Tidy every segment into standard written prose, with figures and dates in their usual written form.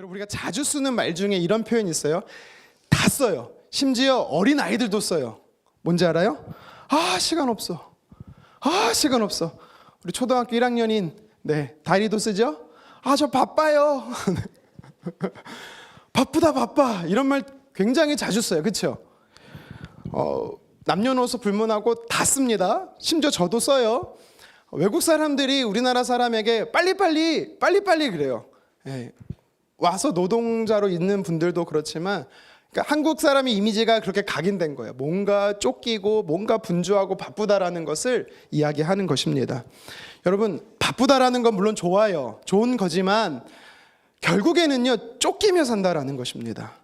여러분, 우리가 자주 쓰는 말 중에 이런 표현이 있어요. 다 써요. 심지어 어린 아이들도 써요. 뭔지 알아요? 아, 시간 없어. 아, 시간 없어. 우리 초등학교 1학년인 다리도 쓰죠? 아, 저 바빠요. 바쁘다 바빠. 이런 말 굉장히 자주 써요. 그렇죠? 남녀노소 불문하고 다 씁니다. 심지어 저도 써요. 외국 사람들이 우리나라 사람에게 빨리빨리 그래요. 예. 와서 노동자로 있는 분들도 그렇지만, 그러니까 한국 사람의 이미지가 그렇게 각인된 거예요. 뭔가 쫓기고 뭔가 분주하고 바쁘다라는 것을 이야기하는 것입니다. 여러분, 바쁘다라는 건 물론 좋아요. 좋은 거지만 결국에는요, 쫓기며 산다라는 것입니다.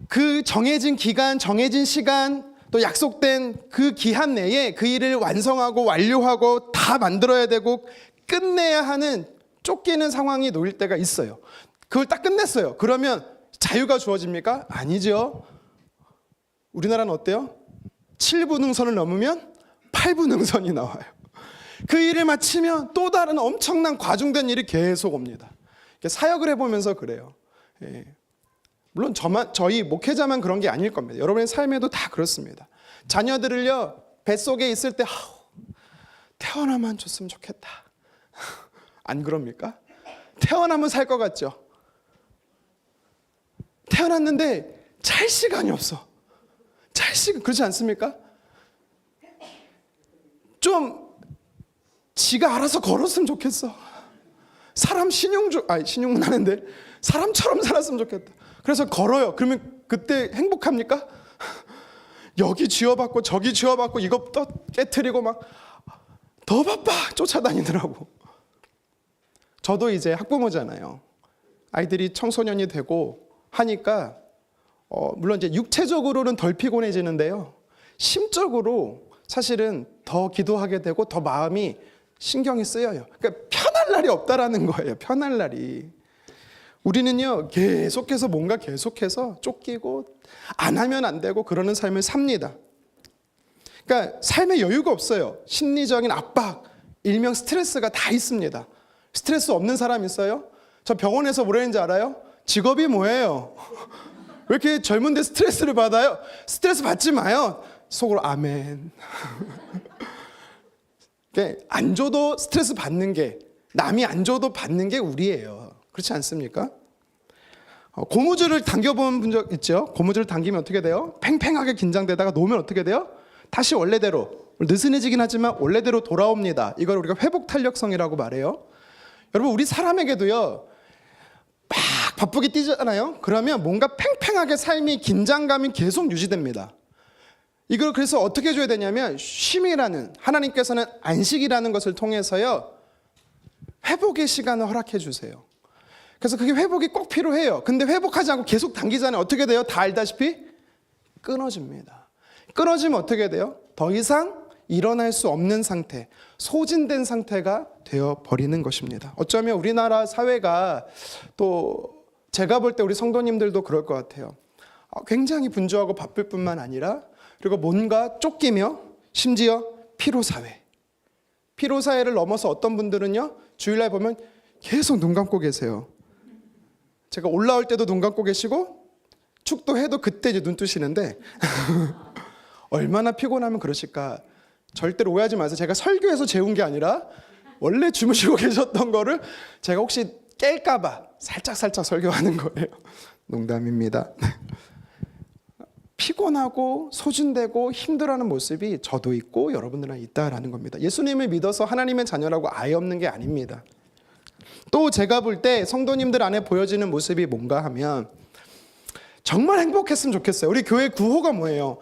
그 정해진 기간, 정해진 시간, 또 약속된 그 기한 내에 그 일을 완성하고 완료하고 다 만들어야 되고 끝내야 하는 쫓기는 상황이 놓일 때가 있어요. 그걸 딱 끝냈어요. 그러면 자유가 주어집니까? 아니죠. 우리나라는 어때요? 7부 능선을 넘으면 8부 능선이 나와요. 그 일을 마치면 또 다른 엄청난 과중된 일이 계속 옵니다. 사역을 해보면서 그래요. 예. 물론 저희 목회자만 그런 게 아닐 겁니다. 여러분의 삶에도 다 그렇습니다. 자녀들을요, 뱃속에 있을 때 태어나만 줬으면 좋겠다. 안 그럽니까? 태어나면 살 것 같죠? 태어났는데 잘 시간이 없어. 그렇지 않습니까? 좀 지가 알아서 걸었으면 좋겠어. 신용은 하는데 사람처럼 살았으면 좋겠다. 그래서 걸어요. 그러면 그때 행복합니까? 여기 쥐어받고 저기 쥐어받고 이거 또 깨트리고 막 더 바빠 쫓아다니더라고. 저도 이제 학부모잖아요. 아이들이 청소년이 되고 하니까 물론 이제 육체적으로는 덜 피곤해지는데요, 심적으로 사실은 더 기도하게 되고 더 마음이 신경이 쓰여요. 그러니까 편할 날이 없다라는 거예요. 편할 날이. 우리는요, 계속해서 쫓기고 안 하면 안 되고 그러는 삶을 삽니다. 그러니까 삶에 여유가 없어요. 심리적인 압박, 일명 스트레스가 다 있습니다. 스트레스 없는 사람 있어요? 저 병원에서 뭐라는지 알아요? 직업이 뭐예요? 왜 이렇게 젊은데 스트레스를 받아요? 스트레스 받지 마요. 속으로 아멘. 안 줘도 스트레스 받는 게, 남이 안 줘도 받는 게 우리예요. 그렇지 않습니까? 고무줄을 당겨본 적 있죠? 고무줄을 당기면 어떻게 돼요? 팽팽하게 긴장되다가 놓으면 어떻게 돼요? 다시 원래대로, 느슨해지긴 하지만 원래대로 돌아옵니다. 이걸 우리가 회복 탄력성이라고 말해요. 여러분, 우리 사람에게도요, 막 바쁘게 뛰잖아요. 그러면 뭔가 팽팽하게 삶이, 긴장감이 계속 유지됩니다. 이걸 그래서 어떻게 해줘야 되냐면, 쉼이라는, 하나님께서는 안식이라는 것을 통해서요, 회복의 시간을 허락해 주세요. 그래서 그게 회복이 꼭 필요해요. 근데 회복하지 않고 계속 당기잖아요. 어떻게 돼요? 다 알다시피 끊어집니다. 끊어지면 어떻게 돼요? 더 이상 일어날 수 없는 상태, 소진된 상태가 되어버리는 것입니다. 어쩌면 우리나라 사회가, 또 제가 볼 때 우리 성도님들도 그럴 것 같아요. 굉장히 분주하고 바쁠 뿐만 아니라, 그리고 뭔가 쫓기며, 심지어 피로사회. 피로사회를 넘어서 어떤 분들은요, 주일날 보면 계속 눈 감고 계세요. 제가 올라올 때도 눈 감고 계시고, 축도해도 그때 이제 눈 뜨시는데 얼마나 피곤하면 그러실까. 절대로 오해하지 마세요. 제가 설교해서 재운 게 아니라 원래 주무시고 계셨던 거를 제가 혹시 깰까봐 살짝 설교하는 거예요. 농담입니다. 피곤하고 소진되고 힘들어하는 모습이 저도 있고 여러분들은 있다라는 겁니다. 예수님을 믿어서 하나님의 자녀라고 아예 없는 게 아닙니다. 또 제가 볼 때 성도님들 안에 보여지는 모습이 뭔가 하면, 정말 행복했으면 좋겠어요. 우리 교회 구호가 뭐예요?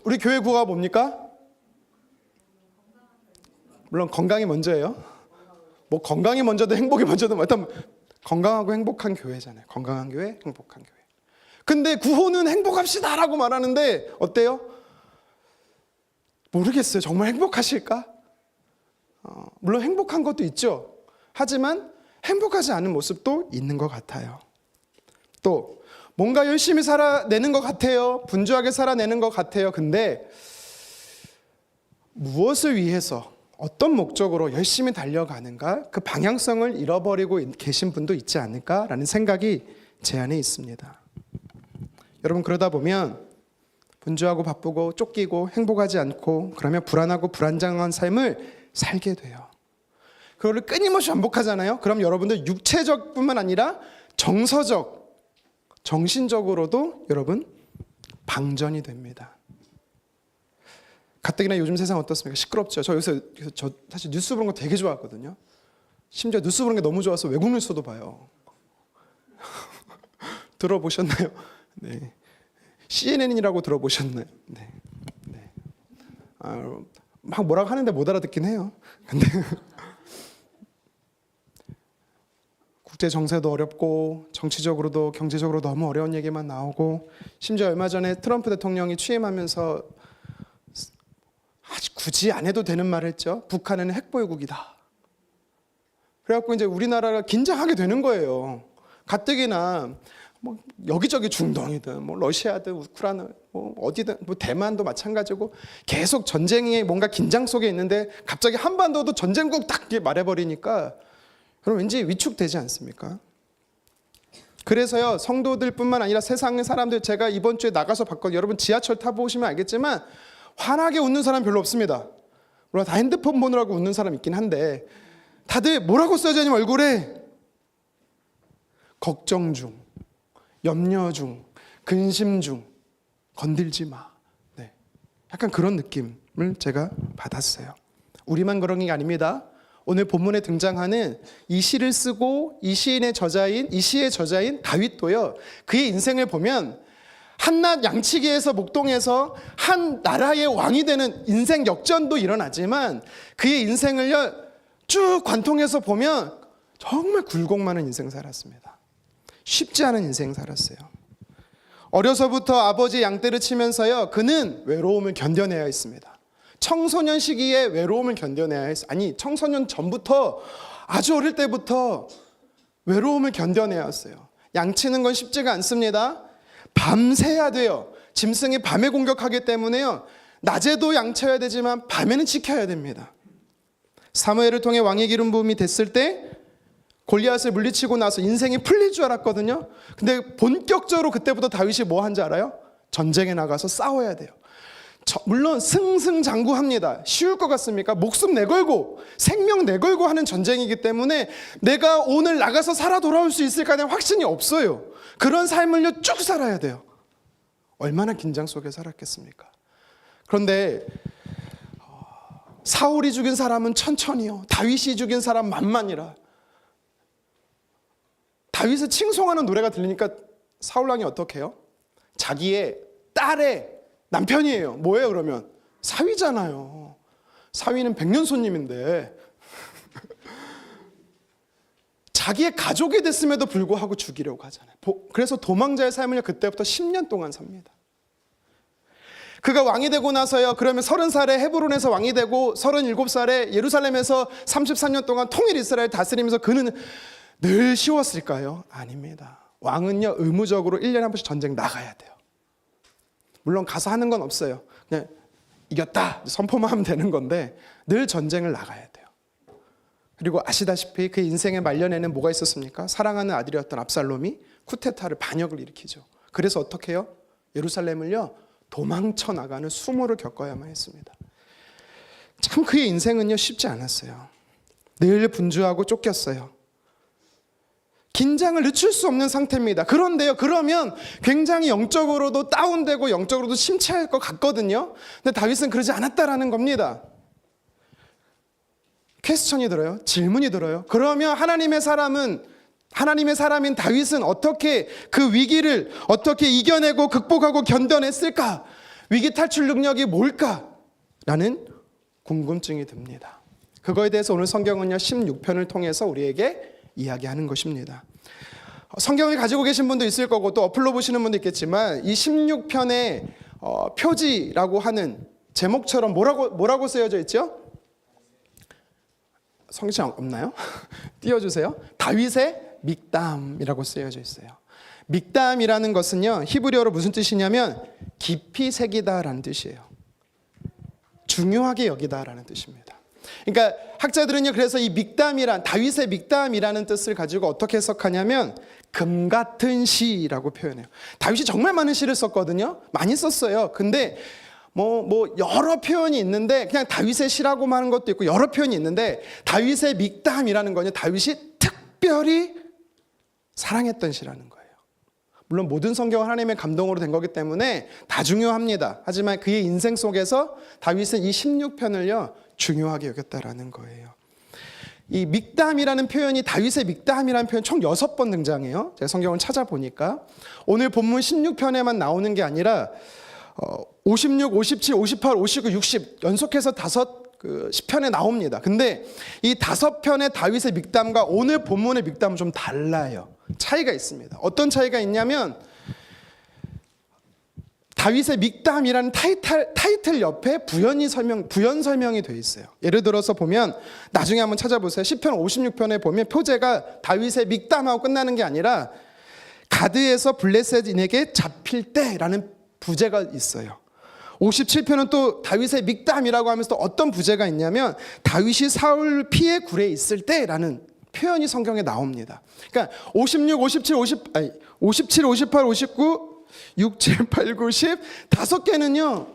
우리 교회 구호가 뭡니까? 물론 건강이 먼저예요. 뭐 건강이 먼저든 행복이 먼저든, 일단 건강하고 행복한 교회잖아요. 건강한 교회, 행복한 교회. 근데 구호는 행복합시다라고 말하는데 어때요? 모르겠어요. 정말 행복하실까? 물론 행복한 것도 있죠. 하지만 행복하지 않은 모습도 있는 것 같아요. 또 뭔가 열심히 살아내는 것 같아요. 분주하게 살아내는 것 같아요. 근데 무엇을 위해서, 어떤 목적으로 열심히 달려가는가, 그 방향성을 잃어버리고 계신 분도 있지 않을까라는 생각이 제 안에 있습니다. 여러분, 그러다 보면 분주하고 바쁘고 쫓기고 행복하지 않고, 그러면 불안하고 불안정한 삶을 살게 돼요. 그거를 끊임없이 반복하잖아요. 그럼 여러분들 육체적뿐만 아니라 정서적, 정신적으로도 여러분 방전이 됩니다. 가뜩이나 요즘 세상 어떻습니까? 시끄럽죠. 저 사실 뉴스 보는 거 되게 좋아하거든요. 심지어 뉴스 보는 게 너무 좋아서 외국 뉴스도 봐요. 들어보셨나요? 네. CNN이라고 들어보셨나요? 네. 네. 막 뭐라고 하는데 못 알아듣긴 해요. 근데 국제 정세도 어렵고 정치적으로도 경제적으로 너무 어려운 얘기만 나오고, 심지어 얼마 전에 트럼프 대통령이 취임하면서 아직 굳이 안 해도 되는 말을 했죠. 북한은 핵보유국이다. 그래갖고 이제 우리나라가 긴장하게 되는 거예요. 가뜩이나 뭐 여기저기 중동이든 뭐 러시아든 우크라이나 뭐 어디든 뭐 대만도 마찬가지고 계속 전쟁이 뭔가 긴장 속에 있는데 갑자기 한반도도 전쟁국 딱 말해버리니까 그럼 왠지 위축되지 않습니까? 그래서요, 성도들뿐만 아니라 세상의 사람들, 제가 이번 주에 나가서 봤거든요. 여러분 지하철 타보시면 알겠지만 환하게 웃는 사람 별로 없습니다. 물론 다 핸드폰 보느라고 웃는 사람 있긴 한데, 다들 뭐라고 써져 있냐면 얼굴에 걱정 중, 염려 중, 근심 중, 건들지 마. 네. 약간 그런 느낌을 제가 받았어요. 우리만 그런 게 아닙니다. 오늘 본문에 등장하는 이 시를 쓰고 이 시의 저자인 다윗도요, 그의 인생을 보면 한낱 양치기에서 목동에서 한 나라의 왕이 되는 인생 역전도 일어나지만, 그의 인생을요 쭉 관통해서 보면 정말 굴곡 많은 인생 살았습니다. 쉽지 않은 인생 살았어요. 어려서부터 아버지 양떼를 치면서요, 그는 외로움을 견뎌내야 했습니다. 청소년 시기에 외로움을 견뎌내야 했어요. 아니, 청소년 전부터, 아주 어릴 때부터 외로움을 견뎌내야 했어요. 양치는 건 쉽지가 않습니다. 밤새야 돼요. 짐승이 밤에 공격하기 때문에요, 낮에도 양쳐야 되지만 밤에는 지켜야 됩니다. 사무엘을 통해 왕의 기름 부음이 됐을 때 골리앗을 물리치고 나서 인생이 풀릴 줄 알았거든요. 근데 본격적으로 그때부터 다윗이 뭐 한지 알아요? 전쟁에 나가서 싸워야 돼요. 물론 승승장구합니다. 쉬울 것 같습니까? 목숨 내걸고 생명 내걸고 하는 전쟁이기 때문에 내가 오늘 나가서 살아 돌아올 수 있을까 하는 확신이 없어요. 그런 삶을요 쭉 살아야 돼요. 얼마나 긴장 속에 살았겠습니까? 그런데 사울이 죽인 사람은 천천히요, 다윗이 죽인 사람 만만이라. 다윗을 칭송하는 노래가 들리니까 사울왕이 어떻게 해요? 자기의 딸의 남편이에요. 뭐예요 그러면? 사위잖아요. 사위는 백년손님인데 자기의 가족이 됐음에도 불구하고 죽이려고 하잖아요. 그래서 도망자의 삶을 그때부터 10년 동안 삽니다. 그가 왕이 되고 나서요, 그러면 30살에 헤브론에서 왕이 되고 37살에 예루살렘에서 33년 동안 통일 이스라엘 다스리면서 그는 늘 쉬웠을까요? 아닙니다. 왕은요 의무적으로 1년에 한 번씩 전쟁 나가야 돼요. 물론 가서 하는 건 없어요. 그냥 이겼다 선포만 하면 되는 건데 늘 전쟁을 나가야 돼요. 그리고 아시다시피 그 인생의 말년에는 뭐가 있었습니까? 사랑하는 아들이었던 압살롬이 쿠데타를 반역을 일으키죠. 그래서 어떻게 해요? 예루살렘을요 도망쳐 나가는 수모를 겪어야만 했습니다. 참 그의 인생은요 쉽지 않았어요. 늘 분주하고 쫓겼어요. 긴장을 늦출 수 없는 상태입니다. 그런데요, 그러면 굉장히 영적으로도 다운되고 영적으로도 심취할 것 같거든요. 근데 다윗은 그러지 않았다라는 겁니다. 퀘스천이 들어요. 질문이 들어요. 그러면 하나님의 사람인 다윗은 어떻게 그 위기를 어떻게 이겨내고 극복하고 견뎌냈을까? 위기 탈출 능력이 뭘까? 라는 궁금증이 듭니다. 그거에 대해서 오늘 성경은요 16편을 통해서 우리에게 이야기하는 것입니다. 성경을 가지고 계신 분도 있을 거고 또 어플로 보시는 분도 있겠지만 이 16편의 표지라고 하는 제목처럼 뭐라고 쓰여져 있죠? 성경 없나요? 띄워주세요. 다윗의 믹담이라고 쓰여져 있어요. 믹담이라는 것은요 히브리어로 무슨 뜻이냐면 깊이 새기다라는 뜻이에요. 중요하게 여기다라는 뜻입니다. 그러니까 학자들은요, 그래서 이 믹담이란, 다윗의 믹담이라는 뜻을 가지고 어떻게 해석하냐면 금 같은 시라고 표현해요. 다윗이 정말 많은 시를 썼거든요. 많이 썼어요. 근데 뭐 여러 표현이 있는데 그냥 다윗의 시라고만 하는 것도 있고 여러 표현이 있는데, 다윗의 믹담이라는 거는 다윗이 특별히 사랑했던 시라는 거예요. 물론 모든 성경은 하나님의 감동으로 된 거기 때문에 다 중요합니다. 하지만 그의 인생 속에서 다윗은 이 16편을요 중요하게 여겼다라는 거예요. 이 믹담이라는 표현이, 다윗의 믹담이라는 표현 총 6번 등장해요. 제가 성경을 찾아보니까 오늘 본문 16편에만 나오는 게 아니라 56, 57, 58, 59, 60 연속해서 10편에 나옵니다. 근데 이 5편의 다윗의 믹담과 오늘 본문의 믹담은 좀 달라요. 차이가 있습니다. 어떤 차이가 있냐면, 다윗의 믹담이라는 타이틀 옆에 부연 설명이 되어 있어요. 예를 들어서 보면, 나중에 한번 찾아보세요. 10편 56편에 보면 표제가 다윗의 믹담하고 끝나는 게 아니라 가드에서 블레셋인에게 잡힐 때라는 부제가 있어요. 57편은 또 다윗의 믹담이라고 하면서 또 어떤 부제가 있냐면 다윗이 사울 피해 굴에 있을 때라는 표현이 성경에 나옵니다. 그러니까 56, 57, 58, 59, 6, 7, 8, 9, 10 5개는요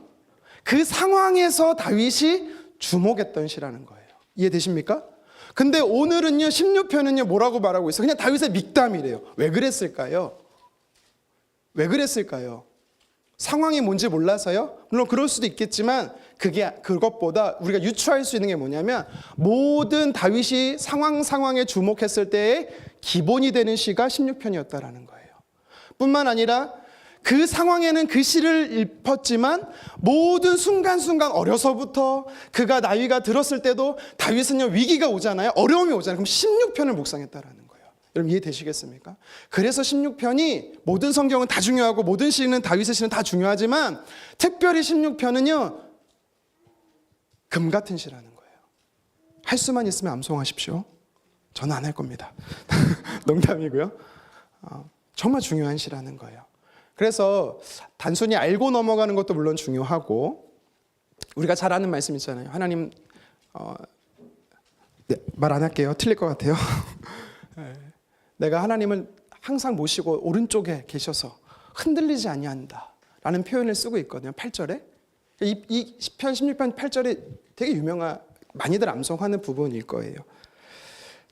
그 상황에서 다윗이 주목했던 시라는 거예요. 이해되십니까? 근데 오늘은요 16편은요 뭐라고 말하고 있어요? 그냥 다윗의 믹담이래요. 왜 그랬을까요? 왜 그랬을까요? 상황이 뭔지 몰라서요? 물론 그럴 수도 있겠지만 그것보다 우리가 유추할 수 있는 게 뭐냐면, 모든 다윗이 상황에 주목했을 때의 기본이 되는 시가 16편이었다라는 거예요. 뿐만 아니라 그 상황에는 그 시를 읊었지만 모든 순간순간 어려서부터 그가 나이가 들었을 때도 다윗은요 위기가 오잖아요. 어려움이 오잖아요. 그럼 16편을 묵상했다라는 거예요. 여러분 이해되시겠습니까? 그래서 16편이, 모든 성경은 다 중요하고 모든 시는, 다윗의 시는 다 중요하지만 특별히 16편은요 금 같은 시라는 거예요. 할 수만 있으면 암송하십시오. 저는 안 할 겁니다. 농담이고요. 정말 중요한 시라는 거예요. 그래서 단순히 알고 넘어가는 것도 물론 중요하고, 우리가 잘 아는 말씀 있잖아요. 하나님 말 안 할게요. 틀릴 것 같아요. 내가 하나님을 항상 모시고 오른쪽에 계셔서 흔들리지 아니한다 라는 표현을 쓰고 있거든요. 8절에. 이 10편 16편 8절이 되게 많이들 암송하는 부분일 거예요.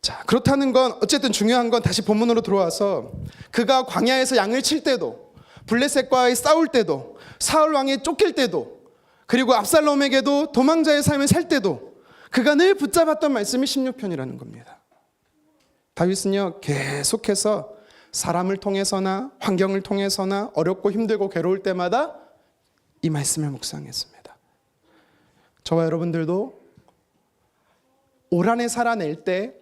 자, 그렇다는 건 어쨌든 중요한 건, 다시 본문으로 들어와서 그가 광야에서 양을 칠 때도, 블레셋과의 싸울 때도, 사울 왕에 쫓길 때도, 그리고 압살롬에게도 도망자의 삶을 살 때도 그가 늘 붙잡았던 말씀이 16편이라는 겁니다. 다윗은요 계속해서 사람을 통해서나 환경을 통해서나 어렵고 힘들고 괴로울 때마다 이 말씀을 묵상했습니다. 저와 여러분들도 올 한 해 살아낼 때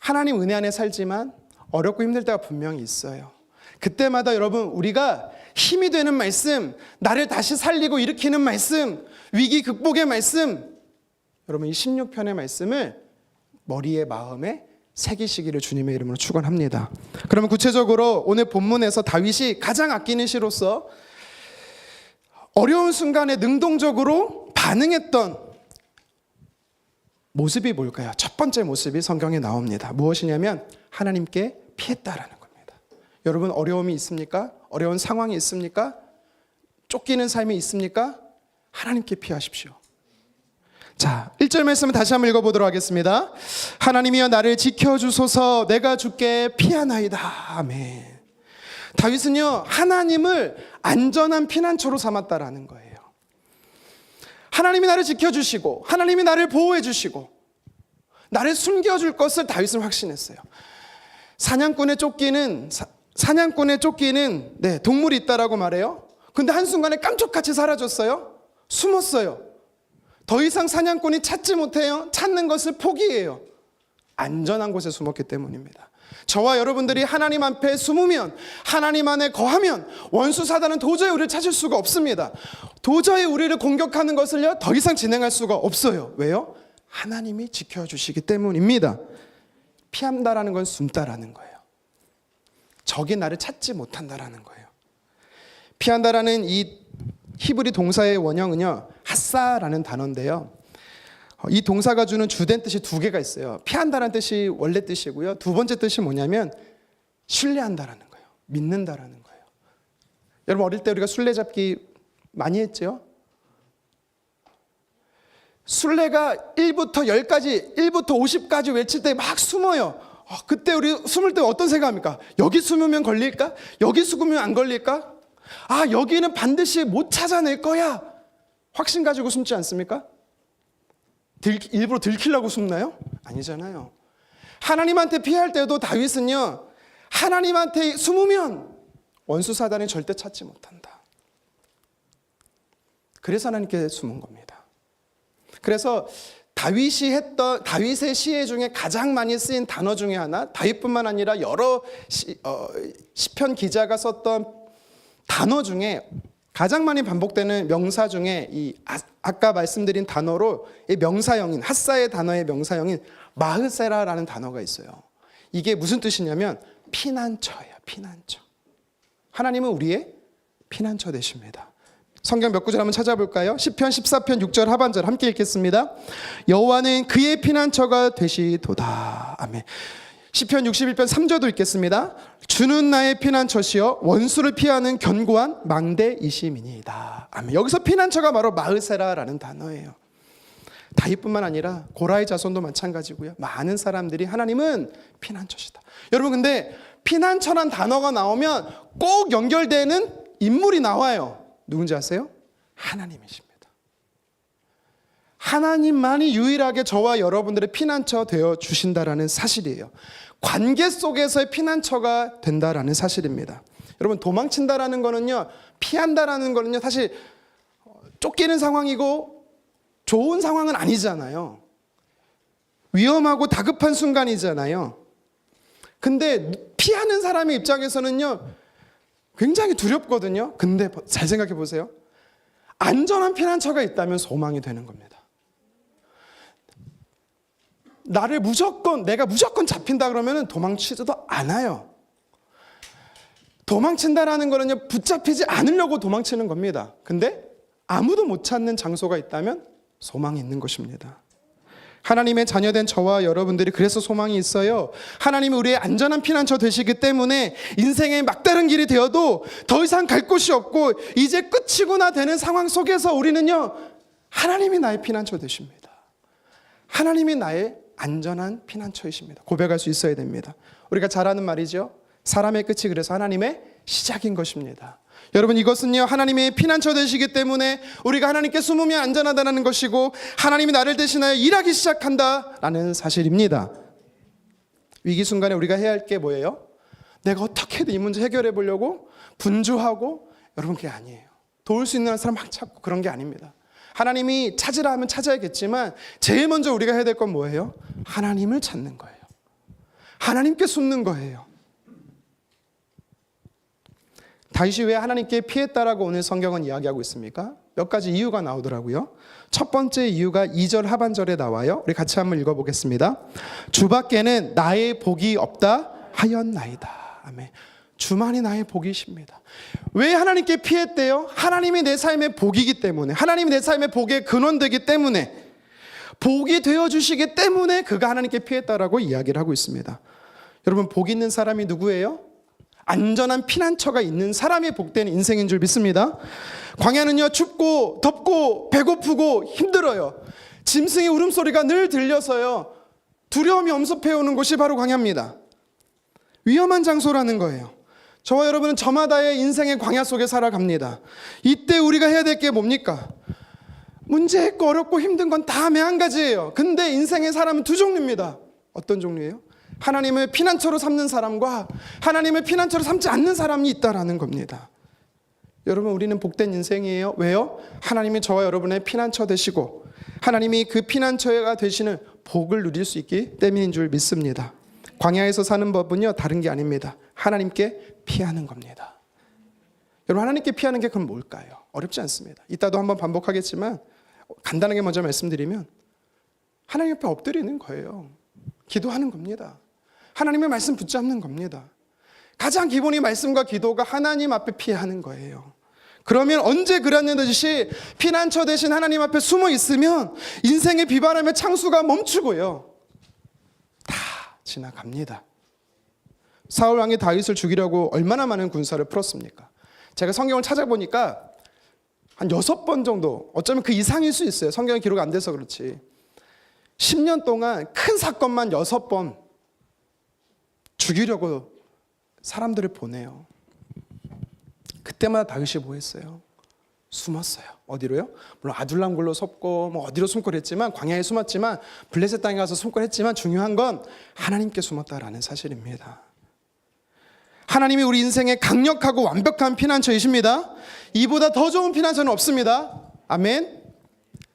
하나님 은혜 안에 살지만 어렵고 힘들 때가 분명히 있어요. 그때마다 여러분, 우리가 힘이 되는 말씀, 나를 다시 살리고 일으키는 말씀, 위기 극복의 말씀, 여러분 이 16편의 말씀을 머리에, 마음에 새기시기를 주님의 이름으로 축원합니다. 그러면 구체적으로 오늘 본문에서 다윗이 가장 아끼는 시로서 어려운 순간에 능동적으로 반응했던 모습이 뭘까요? 첫 번째 모습이 성경에 나옵니다. 무엇이냐면 하나님께 피했다라는 겁니다. 여러분 어려움이 있습니까? 어려운 상황이 있습니까? 쫓기는 삶이 있습니까? 하나님께 피하십시오. 자, 1절 말씀을 다시 한번 읽어보도록 하겠습니다. 하나님이여 나를 지켜주소서, 내가 주께 피하나이다. 아멘. 다윗은요 하나님을 안전한 피난처로 삼았다라는 거예요. 하나님이 나를 지켜주시고 하나님이 나를 보호해 주시고 나를 숨겨줄 것을 다윗은 확신했어요. 사냥꾼에 쫓기는 동물이 있다라고 말해요. 근데 한순간에 깜짝같이 사라졌어요. 숨었어요. 더 이상 사냥꾼이 찾지 못해요. 찾는 것을 포기해요. 안전한 곳에 숨었기 때문입니다. 저와 여러분들이 하나님 앞에 숨으면, 하나님 안에 거하면 원수 사단은 도저히 우리를 찾을 수가 없습니다. 도저히 우리를 공격하는 것을요 더 이상 진행할 수가 없어요. 왜요? 하나님이 지켜주시기 때문입니다. 피한다라는 건 숨다라는 거예요. 적이 나를 찾지 못한다라는 거예요. 피한다라는 이 히브리 동사의 원형은요 핫사라는 단어인데요, 이 동사가 주는 주된 뜻이 두 개가 있어요. 피한다라는 뜻이 원래 뜻이고요. 두 번째 뜻이 뭐냐면 신뢰한다라는 거예요. 믿는다라는 거예요. 여러분 어릴 때 우리가 술래잡기 많이 했죠? 술래가 1부터 10까지, 1부터 50까지 외칠 때 막 숨어요. 그때 우리 숨을 때 어떤 생각합니까? 여기 숨으면 걸릴까? 여기 숨으면 안 걸릴까? 여기는 반드시 못 찾아낼 거야. 확신 가지고 숨지 않습니까? 일부러 들키려고 숨나요? 아니잖아요. 하나님한테 피할 때도 다윗은요, 하나님한테 숨으면 원수 사단이 절대 찾지 못한다. 그래서 하나님께 숨은 겁니다. 그래서 다윗의 시에 중에 가장 많이 쓰인 단어 중에 하나, 다윗뿐만 아니라 여러 시편 기자가 썼던 단어 중에 가장 많이 반복되는 명사 중에 아까 말씀드린 단어로 이 명사형인 핫사의 단어의 명사형인 마흐세라라는 단어가 있어요. 이게 무슨 뜻이냐면 피난처예요. 피난처. 하나님은 우리의 피난처 되십니다. 성경 몇 구절 한번 찾아볼까요? 시편 14편 6절 하반절 함께 읽겠습니다. 여호와는 그의 피난처가 되시도다. 아멘. 시편 61편 3절도 읽겠습니다. 주는 나의 피난처시여 원수를 피하는 견고한 망대이심이니이다. 아멘. 여기서 피난처가 바로 마흐세라라는 단어예요. 다윗뿐만 아니라 고라의 자손도 마찬가지고요. 많은 사람들이 하나님은 피난처시다. 여러분 근데 피난처란 단어가 나오면 꼭 연결되는 인물이 나와요. 누군지 아세요? 하나님이십니다. 하나님만이 유일하게 저와 여러분들의 피난처 되어 주신다라는 사실이에요. 관계 속에서의 피난처가 된다라는 사실입니다. 여러분 도망친다라는 거는요, 피한다라는 거는요, 사실 쫓기는 상황이고 좋은 상황은 아니잖아요. 위험하고 다급한 순간이잖아요. 근데 피하는 사람의 입장에서는요, 굉장히 두렵거든요. 근데 잘 생각해 보세요. 안전한 피난처가 있다면 소망이 되는 겁니다. 내가 무조건 잡힌다 그러면 도망치지도 않아요. 도망친다라는 거는요, 붙잡히지 않으려고 도망치는 겁니다. 근데 아무도 못 찾는 장소가 있다면 소망이 있는 것입니다. 하나님의 자녀된 저와 여러분들이 그래서 소망이 있어요. 하나님이 우리의 안전한 피난처 되시기 때문에 인생의 막다른 길이 되어도 더 이상 갈 곳이 없고 이제 끝이구나 되는 상황 속에서 우리는요, 하나님이 나의 피난처 되십니다. 하나님이 나의 안전한 피난처이십니다. 고백할 수 있어야 됩니다. 우리가 잘 아는 말이죠. 사람의 끝이 그래서 하나님의 시작인 것입니다. 여러분 이것은요, 하나님의 피난처 되시기 때문에 우리가 하나님께 숨으면 안전하다는 것이고 하나님이 나를 대신하여 일하기 시작한다라는 사실입니다. 위기 순간에 우리가 해야 할 게 뭐예요? 내가 어떻게든 이 문제 해결해 보려고 분주하고, 여러분 그게 아니에요. 도울 수 있는 사람 막 찾고 그런 게 아닙니다. 하나님이 찾으라 하면 찾아야겠지만 제일 먼저 우리가 해야 될 건 뭐예요? 하나님을 찾는 거예요. 하나님께 숨는 거예요. 다윗이 왜 하나님께 피했다라고 오늘 성경은 이야기하고 있습니까? 몇 가지 이유가 나오더라고요. 첫 번째 이유가 2절 하반절에 나와요. 우리 같이 한번 읽어보겠습니다. 주밖에는 나의 복이 없다 하였나이다. 아멘. 주만이 나의 복이십니다. 왜 하나님께 피했대요? 하나님이 내 삶의 복이기 때문에, 하나님이 내 삶의 복의 근원되기 때문에, 복이 되어주시기 때문에 그가 하나님께 피했다라고 이야기를 하고 있습니다. 여러분 복 있는 사람이 누구예요? 안전한 피난처가 있는 사람이 복된 인생인 줄 믿습니다. 광야는요, 춥고 덥고 배고프고 힘들어요. 짐승의 울음소리가 늘 들려서요, 두려움이 엄습해오는 곳이 바로 광야입니다. 위험한 장소라는 거예요. 저와 여러분은 저마다의 인생의 광야 속에 살아갑니다. 이때 우리가 해야 될 게 뭡니까? 문제 있고 어렵고 힘든 건 다 매한가지예요. 근데 인생의 사람은 두 종류입니다. 어떤 종류예요? 하나님을 피난처로 삼는 사람과 하나님을 피난처로 삼지 않는 사람이 있다라는 겁니다. 여러분 우리는 복된 인생이에요. 왜요? 하나님이 저와 여러분의 피난처 되시고 하나님이 그 피난처가 되시는 복을 누릴 수 있기 때문인 줄 믿습니다. 광야에서 사는 법은요, 다른 게 아닙니다. 하나님께 피하는 겁니다. 여러분 하나님께 피하는 게 그럼 뭘까요? 어렵지 않습니다. 이따도 한번 반복하겠지만 간단하게 먼저 말씀드리면 하나님 옆에 엎드리는 거예요. 기도하는 겁니다. 하나님의 말씀 붙잡는 겁니다. 가장 기본이 말씀과 기도가 하나님 앞에 피하는 거예요. 그러면 언제 그랬느듯이 피난처 대신 하나님 앞에 숨어 있으면 인생의 비바람의 창수가 멈추고요. 다 지나갑니다. 사울 왕이 다윗을 죽이려고 얼마나 많은 군사를 풀었습니까? 제가 성경을 찾아보니까 한 6번 정도, 어쩌면 그 이상일 수 있어요. 성경에 기록 안 돼서 그렇지. 10년 동안 큰 사건만 6번 죽이려고 사람들을 보내요. 그때마다 다윗이 뭐 했어요? 숨었어요. 어디로요? 물론 아둘람 굴로 섰고 뭐 어디로 숨고 그랬지만, 광야에 숨었지만, 블레셋 땅에 가서 숨고 했지만, 중요한 건 하나님께 숨었다라는 사실입니다. 하나님이 우리 인생에 강력하고 완벽한 피난처이십니다. 이보다 더 좋은 피난처는 없습니다. 아멘.